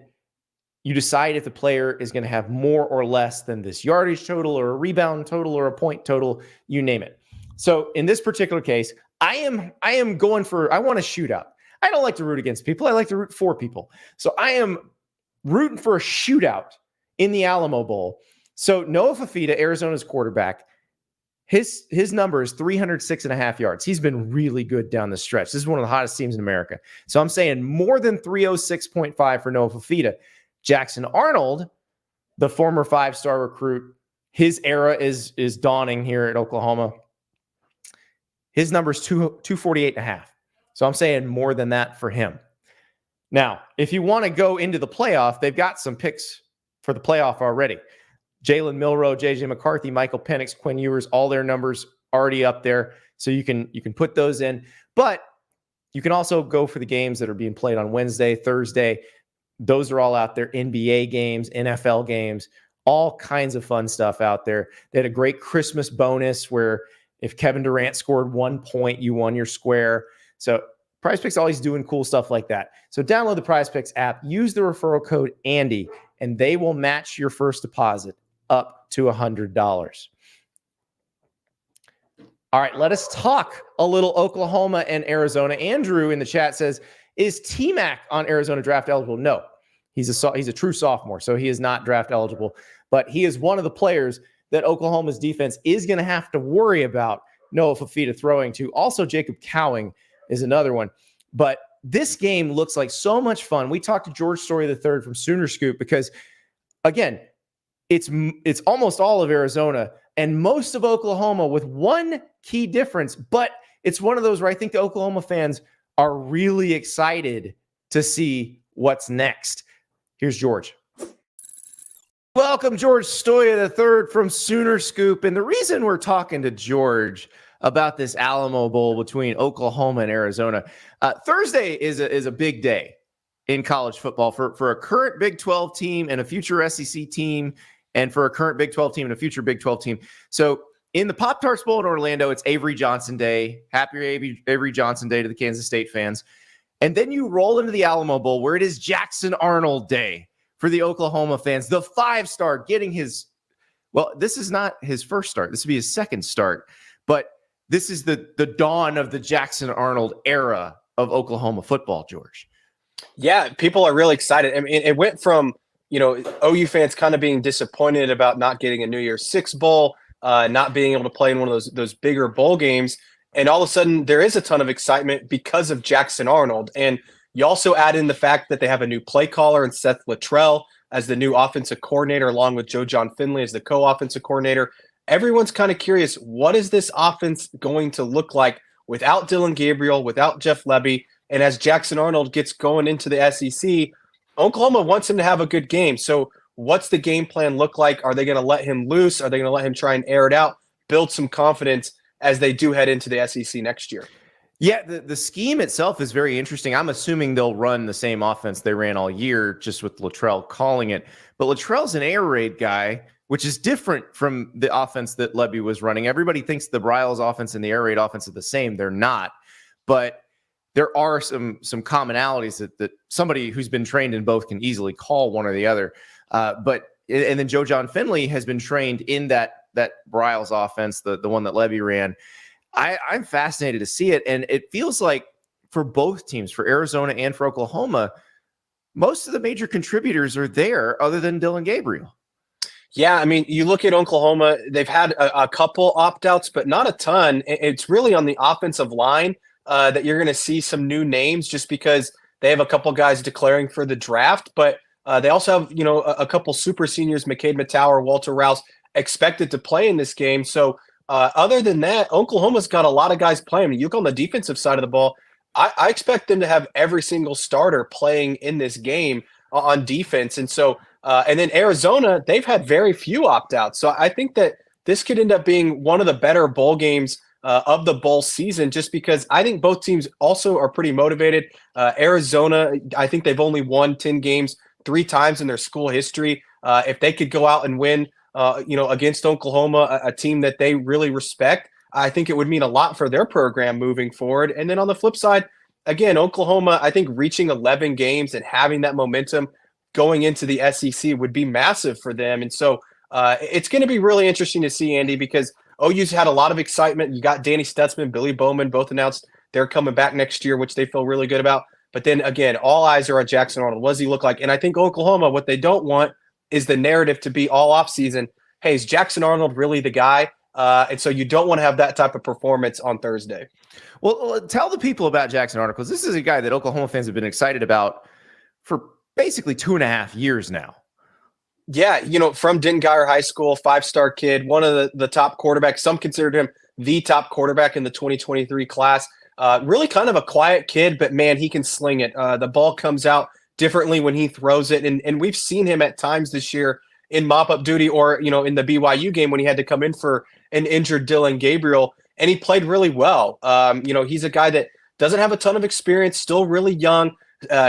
you decide if the player is going to have more or less than this yardage total or a rebound total or a point total, you name it. So in this particular case, I am going for, I want a shootout. I don't like to root against people. I like to root for people. So I am rooting for a shootout in the Alamo Bowl. So Noah Fafita, Arizona's quarterback, his number is 306.5 yards. He's been really good down the stretch. This is one of the hottest teams in America. So I'm saying more than 306.5 for Noah Fafita. Jackson Arnold, the former 5-star recruit, his era is dawning here at Oklahoma. His number is 248.5. So I'm saying more than that for him. Now, if you want to go into the playoff, they've got some picks for the playoff already. Jalen Milroe, JJ McCarthy, Michael Penix, Quinn Ewers, all their numbers already up there. So you can put those in. But you can also go for the games that are being played on Wednesday, Thursday. Those are all out there. NBA games, NFL games, all kinds of fun stuff out there. They had a great Christmas bonus where if Kevin Durant scored 1 point, you won your square. So Prize Picks always doing cool stuff like that. So download the Prize Picks app, use the referral code Andy, and they will match your first deposit up to $100. All right, let us talk a little Oklahoma and Arizona. Andrew in the chat says, is T-Mac on Arizona draft eligible? No, he's a true sophomore, so he is not draft eligible. But he is one of the players that Oklahoma's defense is going to have to worry about Noah Fafita throwing to. Also, Jacob Cowing is another one. But this game looks like so much fun. We talked to George Stoia III from SoonerScoop because, again, it's almost all of Arizona and most of Oklahoma with one key difference. But it's one of those where I think the Oklahoma fans are really excited to see what's next. Here's George. Welcome, George Stoia III from SoonerScoop. And the reason we're talking to George about this Alamo Bowl between Oklahoma and Arizona, Thursday is a big day in college football for a current Big 12 team and a future SEC team, and for a current Big 12 team and a future Big 12 team. So in the Pop-Tarts Bowl in Orlando, it's Avery Johnson Day. Happy Avery Johnson Day to the Kansas State fans. And then you roll into the Alamo Bowl where it is Jackson Arnold Day for the Oklahoma fans. The 5-star getting his, well, this is not his first start. This would be his second start. But this is the dawn of the Jackson Arnold era of Oklahoma football, George. Yeah, people are really excited. I mean, it went from, OU fans kind of being disappointed about not getting a New Year's Six bowl, not being able to play in one of those bigger bowl games. And all of a sudden, there is a ton of excitement because of Jackson Arnold. And you also add in the fact that they have a new play caller in Seth Luttrell as the new offensive coordinator, along with Joe John Finley as the co-offensive coordinator. Everyone's kind of curious, what is this offense going to look like without Dylan Gabriel, without Jeff Lebby? And as Jackson Arnold gets going into the SEC, Oklahoma wants him to have a good game. So what's the game plan look like? Are they going to let him loose? Are they going to let him try and air it out, build some confidence as they do head into the SEC next year? Yeah, the scheme itself is very interesting. I'm assuming they'll run the same offense they ran all year, just with Luttrell calling it. But Luttrell's an air raid guy, which is different from the offense that Lebby was running. Everybody thinks the Bryles offense and the air raid offense are the same. They're not. But there are some commonalities that somebody who's been trained in both can easily call one or the other. And then Joe John Finley has been trained in that Bryles offense, the one that Lebby ran. I'm fascinated to see it. And it feels like for both teams, for Arizona and for Oklahoma, most of the major contributors are there other than Dylan Gabriel. Yeah, I mean, you look at Oklahoma, they've had a couple opt-outs, but not a ton. It's really on the offensive line that you're going to see some new names just because they have a couple guys declaring for the draft. But they also have, a couple super seniors, McCade Matower, Walter Rouse, expected to play in this game. So other than that, Oklahoma's got a lot of guys playing. I mean, you look on the defensive side of the ball, I expect them to have every single starter playing in this game on defense. And so, and then Arizona, they've had very few opt-outs. So I think that this could end up being one of the better bowl games of the bowl season, just because I think both teams also are pretty motivated. Arizona, I think they've only won 10 games 3 times in their school history. If they could go out and win, against Oklahoma, a team that they really respect, I think it would mean a lot for their program moving forward. And then on the flip side, again, Oklahoma, I think reaching 11 games and having that momentum going into the SEC would be massive for them. And so it's going to be really interesting to see, Andy, because OU's had a lot of excitement. You got Danny Stutzman, Billy Bowman, both announced they're coming back next year, which they feel really good about. But then again, all eyes are on Jackson Arnold. What does he look like? And I think Oklahoma, what they don't want is the narrative to be all offseason, hey, is Jackson Arnold really the guy? And so you don't want to have that type of performance on Thursday. Well, tell the people about Jackson Arnold, because this is a guy that Oklahoma fans have been excited about for basically 2.5 years now. Yeah, from Denton Guyer High School, 5-star kid, one of the top quarterbacks. Some considered him the top quarterback in the 2023 class. Really kind of a quiet kid, but man, he can sling it. The ball comes out differently when he throws it. And we've seen him at times this year in mop-up duty or, in the BYU game when he had to come in for an injured Dylan Gabriel, and he played really well. He's a guy that doesn't have a ton of experience, still really young.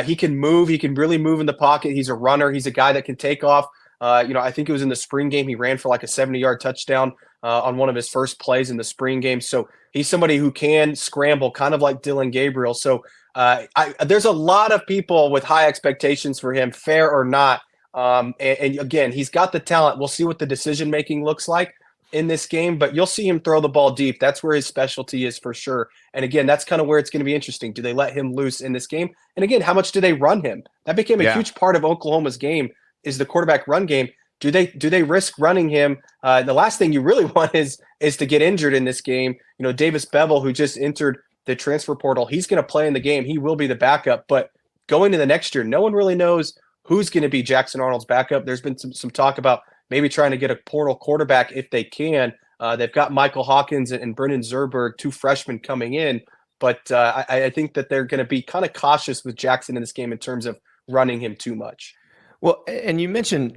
He can move. He can really move in the pocket. He's a runner. He's a guy that can take off. I think it was in the spring game. He ran for like a 70-yard touchdown on one of his first plays in the spring game. So he's somebody who can scramble, kind of like Dylan Gabriel. So there's a lot of people with high expectations for him, fair or not. And again, he's got the talent. We'll see what the decision-making looks like in this game, but you'll see him throw the ball deep. That's where his specialty is for sure. And again, that's kind of where it's going to be interesting. Do they let him loose in this game? And again, how much do they run him? That became a huge part of Oklahoma's game, is the quarterback run game. Do they risk running him? The last thing you really want is to get injured in this game. Davis Bevel, who just entered the transfer portal, he's going to play in the game. He will be the backup, but going to the next year, no one really knows who's going to be Jackson Arnold's backup. There's been some talk about maybe trying to get a portal quarterback if they can. They've got Michael Hawkins and Brendan Zerberg, 2 freshmen coming in, but I think that they're going to be kind of cautious with Jackson in this game in terms of running him too much. Well, and you mentioned,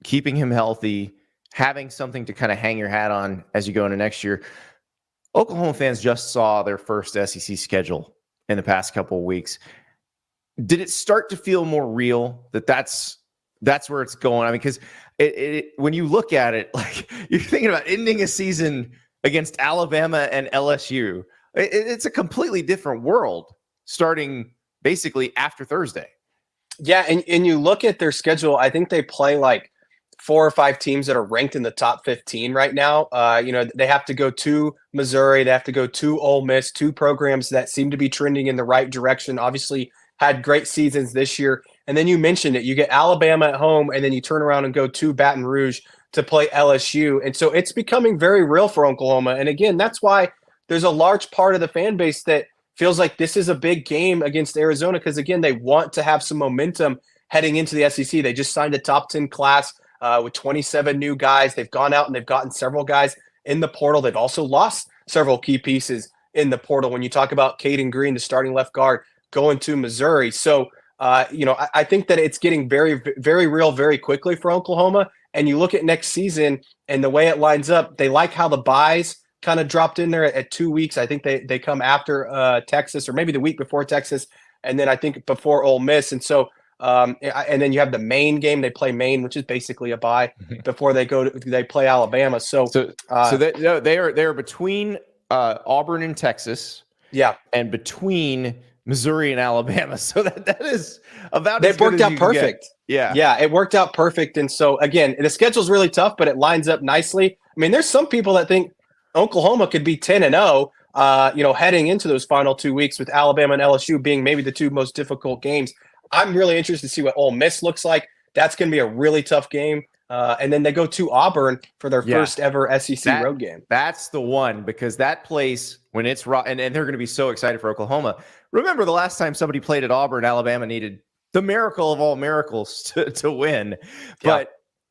keeping him healthy, having something to kind of hang your hat on as you go into next year. Oklahoma fans just saw their first SEC schedule in the past couple of weeks. Did it start to feel more real that's where it's going? I mean, because when you look at it, like you're thinking about ending a season against Alabama and LSU, it's a completely different world starting basically after Thursday. Yeah, and you look at their schedule, I think they play like 4 or 5 teams that are ranked in the top 15 right now. They have to go to Missouri. They have to go to Ole Miss, 2 programs that seem to be trending in the right direction. Obviously had great seasons this year. And then you mentioned it. You get Alabama at home, and then you turn around and go to Baton Rouge to play LSU. And so it's becoming very real for Oklahoma. And again, that's why there's a large part of the fan base that feels like this is a big game against Arizona because, again, they want to have some momentum heading into the SEC. They just signed a top 10 class with 27 new guys. They've gone out and they've gotten several guys in the portal. They've also lost several key pieces in the portal. When you talk about Caden Green, the starting left guard, going to Missouri. So, I think that it's getting very, very real very quickly for Oklahoma. And you look at next season and the way it lines up, they like how the buys kind of dropped in there at 2 weeks. I think they come after Texas, or maybe the week before Texas, and then I think before Ole Miss. And so and then you have the Maine game. They play Maine, which is basically a bye before they play Alabama. So they're between Auburn and Texas. Yeah. And between Missouri and Alabama. So that is about They've worked out perfect. Yeah. Yeah, it worked out perfect. And so again, the schedule's really tough, but it lines up nicely. I mean, there's some people that think Oklahoma could be 10-0, heading into those final 2 weeks, with Alabama and LSU being maybe the 2 most difficult games. I'm really interested to see what Ole Miss looks like. That's going to be a really tough game. And then they go to Auburn for their first ever SEC road game. That's the one, because that place, when it's raw, and they're going to be so excited for Oklahoma. Remember the last time somebody played at Auburn, Alabama needed the miracle of all miracles to win.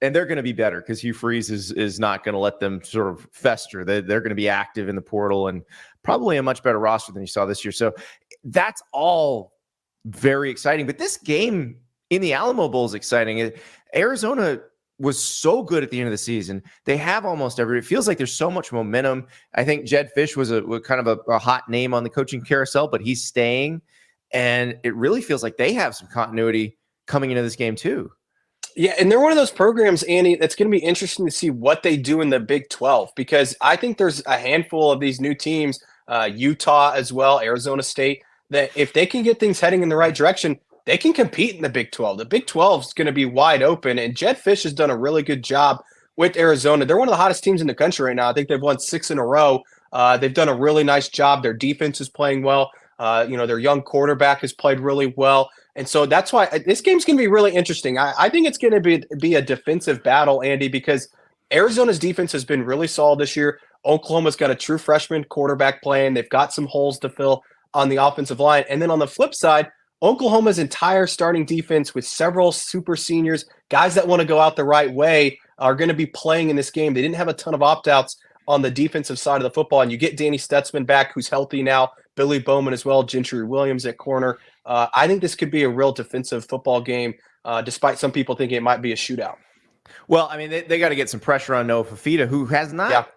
And they're going to be better because Hugh Freeze is not going to let them sort of fester. They're going to be active in the portal and probably a much better roster than you saw this year. So that's all very exciting. But this game in the Alamo Bowl is exciting. Arizona was so good at the end of the season. They have almost it feels like there's so much momentum. I think Jed Fish was kind of a hot name on the coaching carousel, but he's staying. And it really feels like they have some continuity coming into this game too. Yeah, and they're one of those programs, Andy, that's going to be interesting to see what they do in the Big 12, because I think there's a handful of these new teams, Utah as well, Arizona State, that if they can get things heading in the right direction, they can compete in the Big 12. The Big 12 is going to be wide open, and Jed Fish has done a really good job with Arizona. They're one of the hottest teams in the country right now. I think they've won 6 in a row. They've done a really nice job. Their defense is playing well. Their young quarterback has played really well. And so that's why this game's going to be really interesting. I think it's going to be a defensive battle, Andy, because Arizona's defense has been really solid this year. Oklahoma's got a true freshman quarterback playing. They've got some holes to fill on the offensive line. And then on the flip side, Oklahoma's entire starting defense with several super seniors, guys that want to go out the right way, are going to be playing in this game. They didn't have a ton of opt-outs on the defensive side of the football. And you get Danny Stutzman back, who's healthy now, Billy Bowman as well, Gentry Williams at corner. I think this could be a real defensive football game, despite some people thinking it might be a shootout. Well, I mean, they got to get some pressure on Noah Fafita, who has not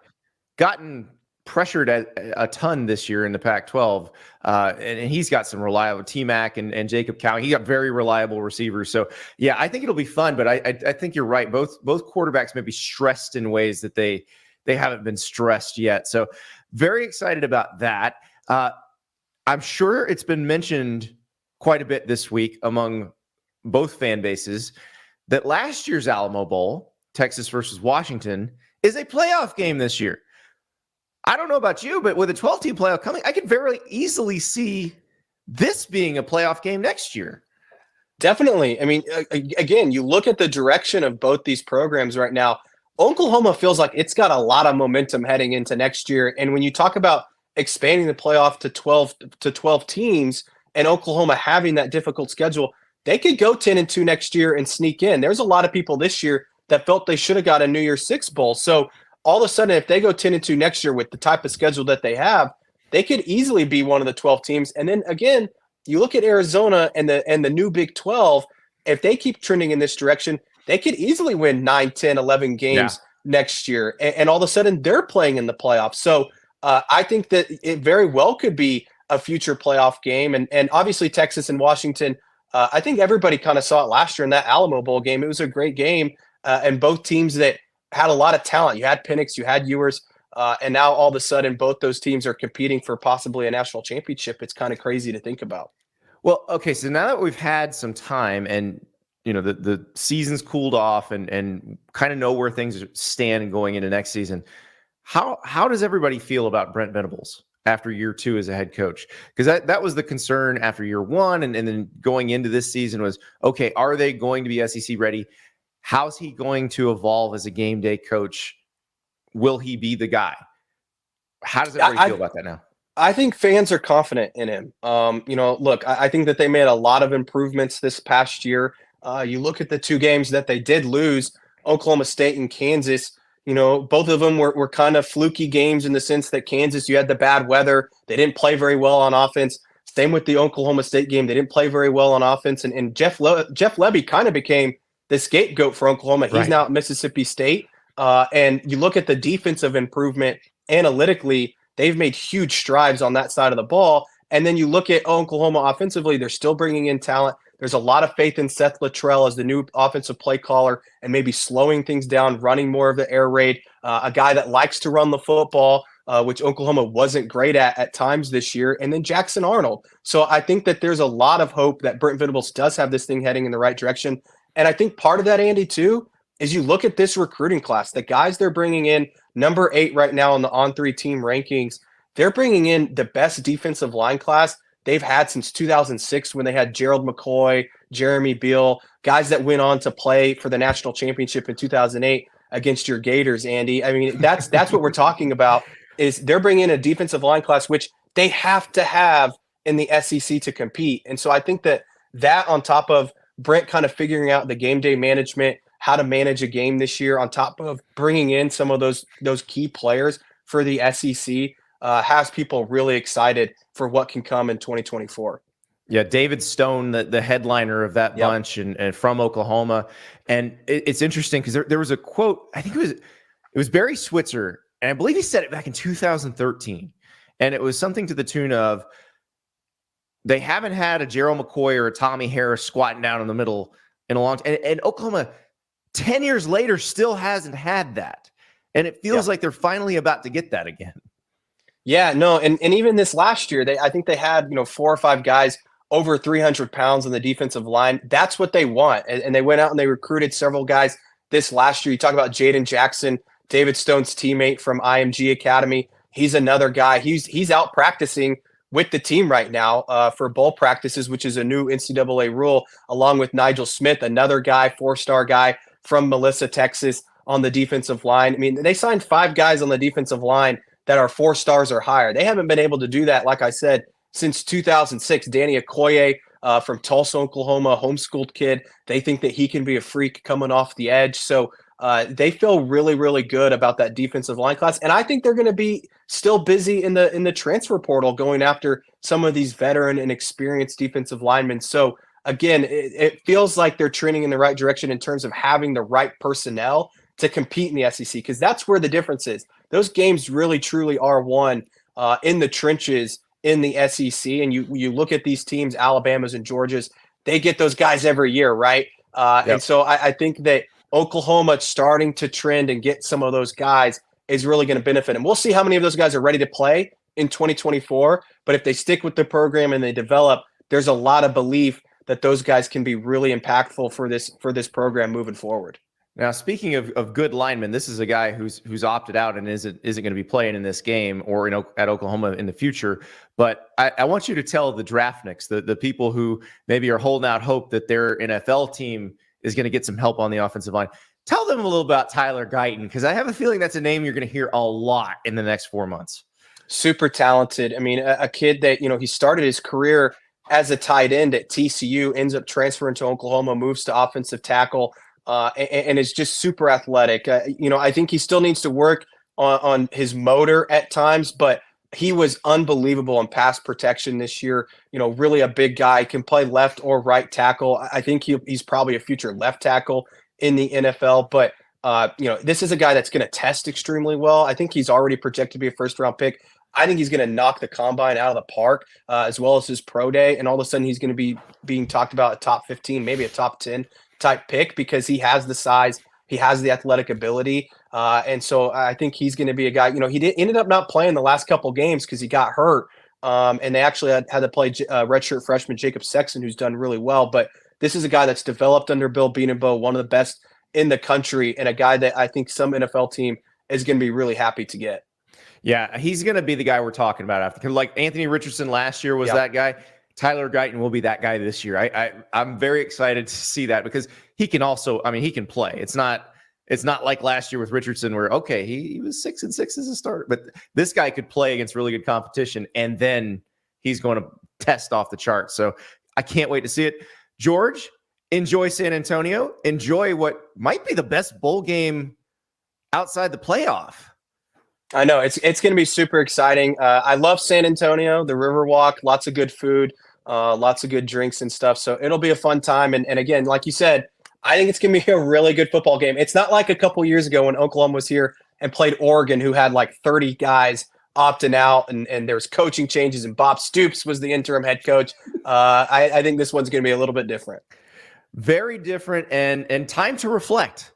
gotten pressured a ton this year in the Pac-12. And he's got some reliable T-Mac and Jacob Cowan. He got very reliable receivers. So, yeah, I think it'll be fun. But I think you're right. Both quarterbacks may be stressed in ways that they haven't been stressed yet. So very excited about that. I'm sure it's been mentioned quite a bit this week among both fan bases that last year's Alamo Bowl, Texas versus Washington, is a playoff game this year. I don't know about you, but with a 12-team playoff coming, I could very easily see this being a playoff game next year. Definitely. I mean, again, you look at the direction of both these programs right now, Oklahoma feels like it's got a lot of momentum heading into next year. And when you talk about expanding the playoff to 12 teams and Oklahoma having that difficult schedule, they could go 10-2 next year and sneak in. There's a lot of people this year that felt they should have got a New Year's Six bowl. So all of a sudden, if they go 10-2 next year with the type of schedule that they have, they could easily be one of the 12 teams. And then again, you look at Arizona and the new Big 12, if they keep trending in this direction, they could easily win 9, 10, 11 games next year. And all of a sudden, they're playing in the playoffs. So I think that it very well could be a future playoff game. And obviously Texas and Washington, I think everybody kind of saw it last year in that Alamo Bowl game. It was a great game. And both teams that had a lot of talent. You had Penix, you had Ewers, and now all of a sudden both those teams are competing for possibly a national championship. It's kind of crazy to think about. Well, okay, so now that we've had some time and the season's cooled off and kind of know where things stand going into next season. How does everybody feel about Brent Venables after year 2 as a head coach? Because that was the concern after year 1, and then going into this season was, okay, are they going to be SEC ready? How's he going to evolve as a game day coach? Will he be the guy? How does everybody feel about that now? I think fans are confident in him. Look, I think that they made a lot of improvements this past year. You look at the 2 games that they did lose, Oklahoma State and Kansas. Both of them were kind of fluky games in the sense that Kansas, you had the bad weather. They didn't play very well on offense. Same with the Oklahoma State game. They didn't play very well on offense. And Jeff Lebby kind of became the scapegoat for Oklahoma. He's now at Mississippi State. And you look at the defensive improvement analytically, they've made huge strides on that side of the ball. And then you look at Oklahoma offensively, they're still bringing in talent. There's a lot of faith in Seth Luttrell as the new offensive play caller and maybe slowing things down, running more of the air raid, a guy that likes to run the football, which Oklahoma wasn't great at times this year, and then Jackson Arnold. So I think that there's a lot of hope that Brent Venables does have this thing heading in the right direction. And I think part of that, Andy, too, is you look at this recruiting class, the guys they're bringing in, number 8 right now on the On3 team rankings, they're bringing in the best defensive line class they've had since 2006 when they had Gerald McCoy, Jeremy Beal, guys that went on to play for the national championship in 2008 against your Gators, Andy. I mean, that's what we're talking about, is they're bringing in a defensive line class, which they have to have in the SEC to compete. And so I think that on top of Brent kind of figuring out the game day management, how to manage a game this year, on top of bringing in some of those key players for the SEC, has people really excited for what can come in 2024. Yeah, David Stone, the headliner of that bunch, and from Oklahoma. And it's interesting because there was a quote, I think it was Barry Switzer, and I believe he said it back in 2013. And it was something to the tune of, they haven't had a Gerald McCoy or a Tommy Harris squatting down in the middle in a long time. And Oklahoma, 10 years later, still hasn't had that. And it feels like they're finally about to get that again. Yeah, no, and even this last year, I think they had 4 or 5 guys over 300 pounds on the defensive line. That's what they want, and they went out and they recruited several guys this last year. You talk about Jaden Jackson, David Stone's teammate from IMG Academy. He's another guy. He's out practicing with the team right now for bowl practices, which is a new NCAA rule, along with Nigel Smith, another guy, 4-star guy from Melissa, Texas, on the defensive line. I mean, they signed 5 guys on the defensive line that are 4 stars or higher. They haven't been able to do that, like I said, since 2006. Danny Okoye from Tulsa, Oklahoma, homeschooled kid. They think that he can be a freak coming off the edge. So they feel really, really good about that defensive line class. And I think they're going to be still busy in the transfer portal going after some of these veteran and experienced defensive linemen. So again, it feels like they're trending in the right direction in terms of having the right personnel to compete in the SEC, because that's where the difference is. Those games really, truly are won in the trenches in the SEC. And you look at these teams, Alabama's and Georgia's, they get those guys every year, right? And so I think that Oklahoma starting to trend and get some of those guys is really going to benefit them. We'll see how many of those guys are ready to play in 2024. But if they stick with the program and they develop, there's a lot of belief that those guys can be really impactful for this program moving forward. Now, speaking of good linemen, this is a guy who's opted out and isn't going to be playing in this game or at Oklahoma in the future. But I want you to tell the draftniks, the people who maybe are holding out hope that their NFL team is going to get some help on the offensive line. Tell them a little about Tyler Guyton, because I have a feeling that's a name you're going to hear a lot in the next 4 months. Super talented. I mean, a kid that, he started his career as a tight end at TCU, ends up transferring to Oklahoma, moves to offensive tackle. And is just super athletic. I think he still needs to work on his motor at times, but he was unbelievable in pass protection this year. Really a big guy, can play left or right tackle. I think he's probably a future left tackle in the NFL, but this is a guy that's going to test extremely well. I think he's already projected to be a first-round pick. I think he's going to knock the combine out of the park, as well as his pro day, and all of a sudden he's going to be being talked about a top 15, maybe a top 10 type pick, because he has the size, he has the athletic ability, and so I think he's going to be a guy. He ended up not playing the last couple games because he got hurt, and they actually had to play redshirt freshman Jacob Sexton, who's done really well. But this is a guy that's developed under Bill Beanebaugh, one of the best in the country, and a guy that I think some NFL team is going to be really happy to get. Yeah, he's going to be the guy we're talking about after. Like Anthony Richardson last year was that guy. Tyler Guyton will be that guy this year. I'm very excited to see that because he can also, I mean, he can play. It's not like last year with Richardson where, okay, he was 6-6 as a starter, but this guy could play against really good competition, and then he's going to test off the charts. So I can't wait to see it. George, enjoy San Antonio. Enjoy what might be the best bowl game outside the playoff. I know it's going to be super exciting. I love San Antonio, the Riverwalk, lots of good food, lots of good drinks and stuff. So it'll be a fun time. And again, like you said, I think it's going to be a really good football game. It's not like a couple years ago when Oklahoma was here and played Oregon, who had like 30 guys opting out, and there was coaching changes, and Bob Stoops was the interim head coach. I think this one's going to be a little bit different. Very different, and time to reflect.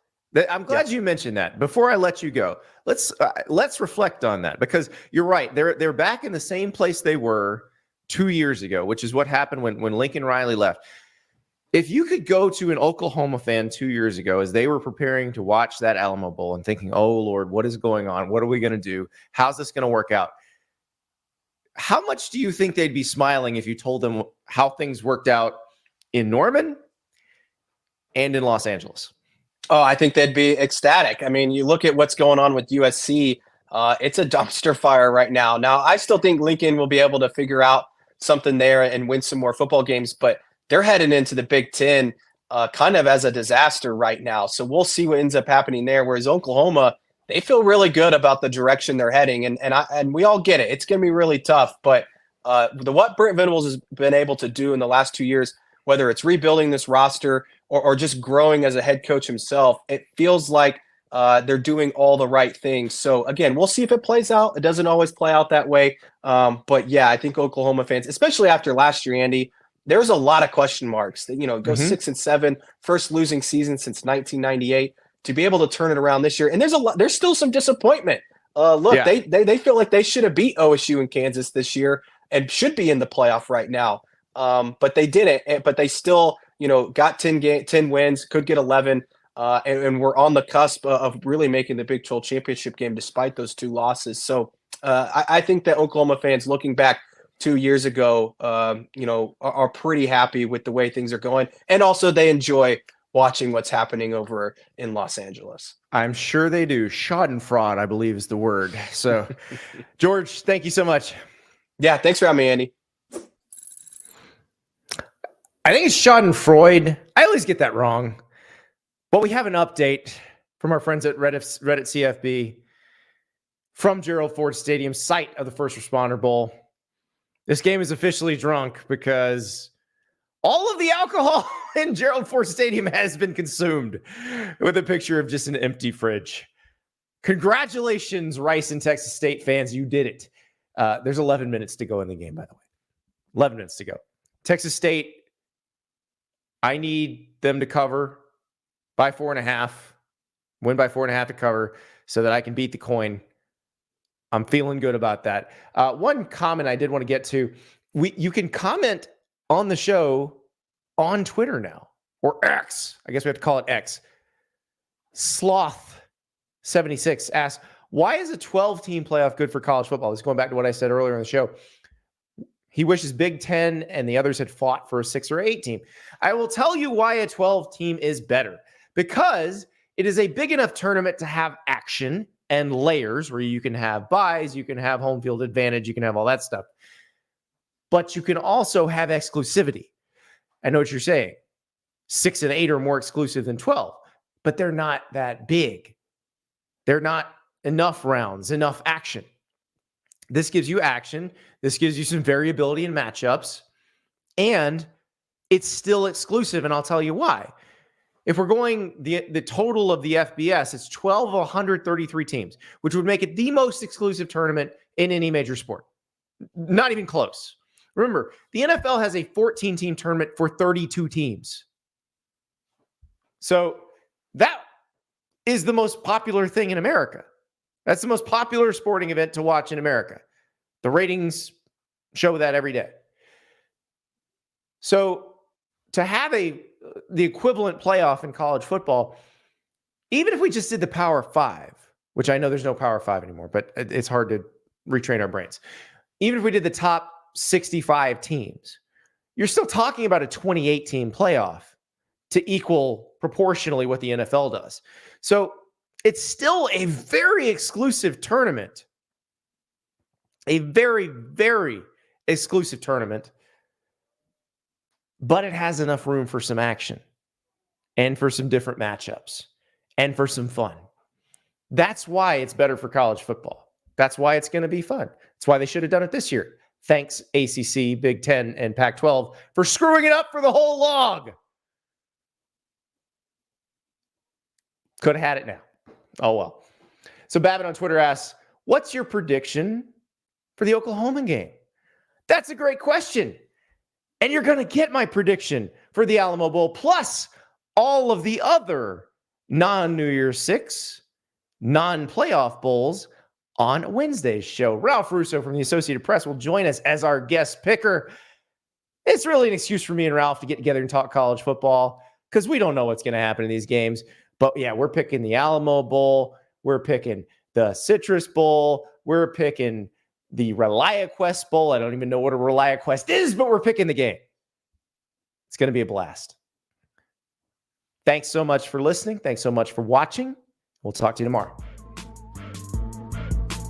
I'm glad you mentioned that. Before I let you go, let's reflect on that, because you're right. They're back in the same place they were 2 years ago, which is what happened when Lincoln Riley left. If you could go to an Oklahoma fan 2 years ago as they were preparing to watch that Alamo Bowl and thinking, oh, Lord, what is going on? What are we going to do? How's this going to work out? How much do you think they'd be smiling if you told them how things worked out in Norman and in Los Angeles? Oh, I think they'd be ecstatic. I mean, you look at what's going on with USC. It's a dumpster fire right now. Now, I still think Lincoln will be able to figure out something there and win some more football games, but they're heading into the Big Ten kind of as a disaster right now. So we'll see what ends up happening there. Whereas Oklahoma, they feel really good about the direction they're heading. And we all get it. It's going to be really tough. But what Brent Venables has been able to do in the last 2 years, whether it's rebuilding this roster or just growing as a head coach himself, it feels like they're doing all the right things. So, again, we'll see if it plays out. It doesn't always play out that way. But, yeah, I think Oklahoma fans, especially after last year, Andy, there's a lot of question marks. That, go 6-7, first losing season since 1998, to be able to turn it around this year. And there's still some disappointment. They feel like they should have beat OSU and Kansas this year and should be in the playoff right now. But they didn't. But they still, got 10 wins, could get 11, and we're on the cusp of really making the Big 12 championship game despite those two losses. So I think that Oklahoma fans, looking back 2 years ago, are pretty happy with the way things are going. And also they enjoy watching what's happening over in Los Angeles. I'm sure they do. Schadenfreude, I believe, is the word. So, George, thank you so much. Yeah, thanks for having me, Andy. I think it's Schadenfreude. I always get that wrong. But we have an update from our friends at Reddit CFB from Gerald Ford Stadium, site of the First Responder Bowl. This game is officially drunk because all of the alcohol in Gerald Ford Stadium has been consumed, with a picture of just an empty fridge. Congratulations, Rice and Texas State fans. You did it. There's 11 minutes to go in the game, by the way. 11 minutes to go. Texas State, I need them to cover by 4.5, win by 4.5 to cover so that I can beat the coin. I'm feeling good about that. One comment I did want to get to, you can comment on the show on Twitter now, or X. I guess we have to call it X. Sloth76 asks, why is a 12-team playoff good for college football? This is going back to what I said earlier in the show. He wishes Big Ten and the others had fought for a 6 or 8 team. I will tell you why a 12-team is better. Because it is a big enough tournament to have action and layers where you can have buys, you can have home field advantage, you can have all that stuff. But you can also have exclusivity. I know what you're saying. 6 and 8 are more exclusive than 12, but they're not that big. They're not enough rounds, enough action. This gives you action. This gives you some variability in matchups, and it's still exclusive, and I'll tell you why. If we're going the total of the FBS, it's 12 of 133 teams, which would make it the most exclusive tournament in any major sport. Not even close. Remember, the NFL has a 14-team tournament for 32 teams. So that is the most popular thing in America. That's the most popular sporting event to watch in America. The ratings show that every day. So to have a the equivalent playoff in college football, even if we just did the Power 5, which I know there's no Power 5 anymore, but it's hard to retrain our brains. Even if we did the top 65 teams, you're still talking about a 28-team playoff to equal proportionally what the NFL does. So it's still a very exclusive tournament. A very, very exclusive tournament. But it has enough room for some action and for some different matchups and for some fun. That's why it's better for college football. That's why it's going to be fun. That's why they should have done it this year. Thanks, ACC, Big Ten, and Pac-12 for screwing it up for the whole log. Could have had it now. Oh, well. So Babbitt on Twitter asks, what's your prediction for the Oklahoma game? That's a great question. And you're going to get my prediction for the Alamo Bowl, plus all of the other non-New Year's Six, non-playoff bowls on Wednesday's show. Ralph Russo from the Associated Press will join us as our guest picker. It's really an excuse for me and Ralph to get together and talk college football because we don't know what's going to happen in these games. But yeah, we're picking the Alamo Bowl. We're picking the Citrus Bowl. We're picking the ReliaQuest Bowl. I don't even know what a ReliaQuest is, but we're picking the game. It's going to be a blast. Thanks so much for listening. Thanks so much for watching. We'll talk to you tomorrow.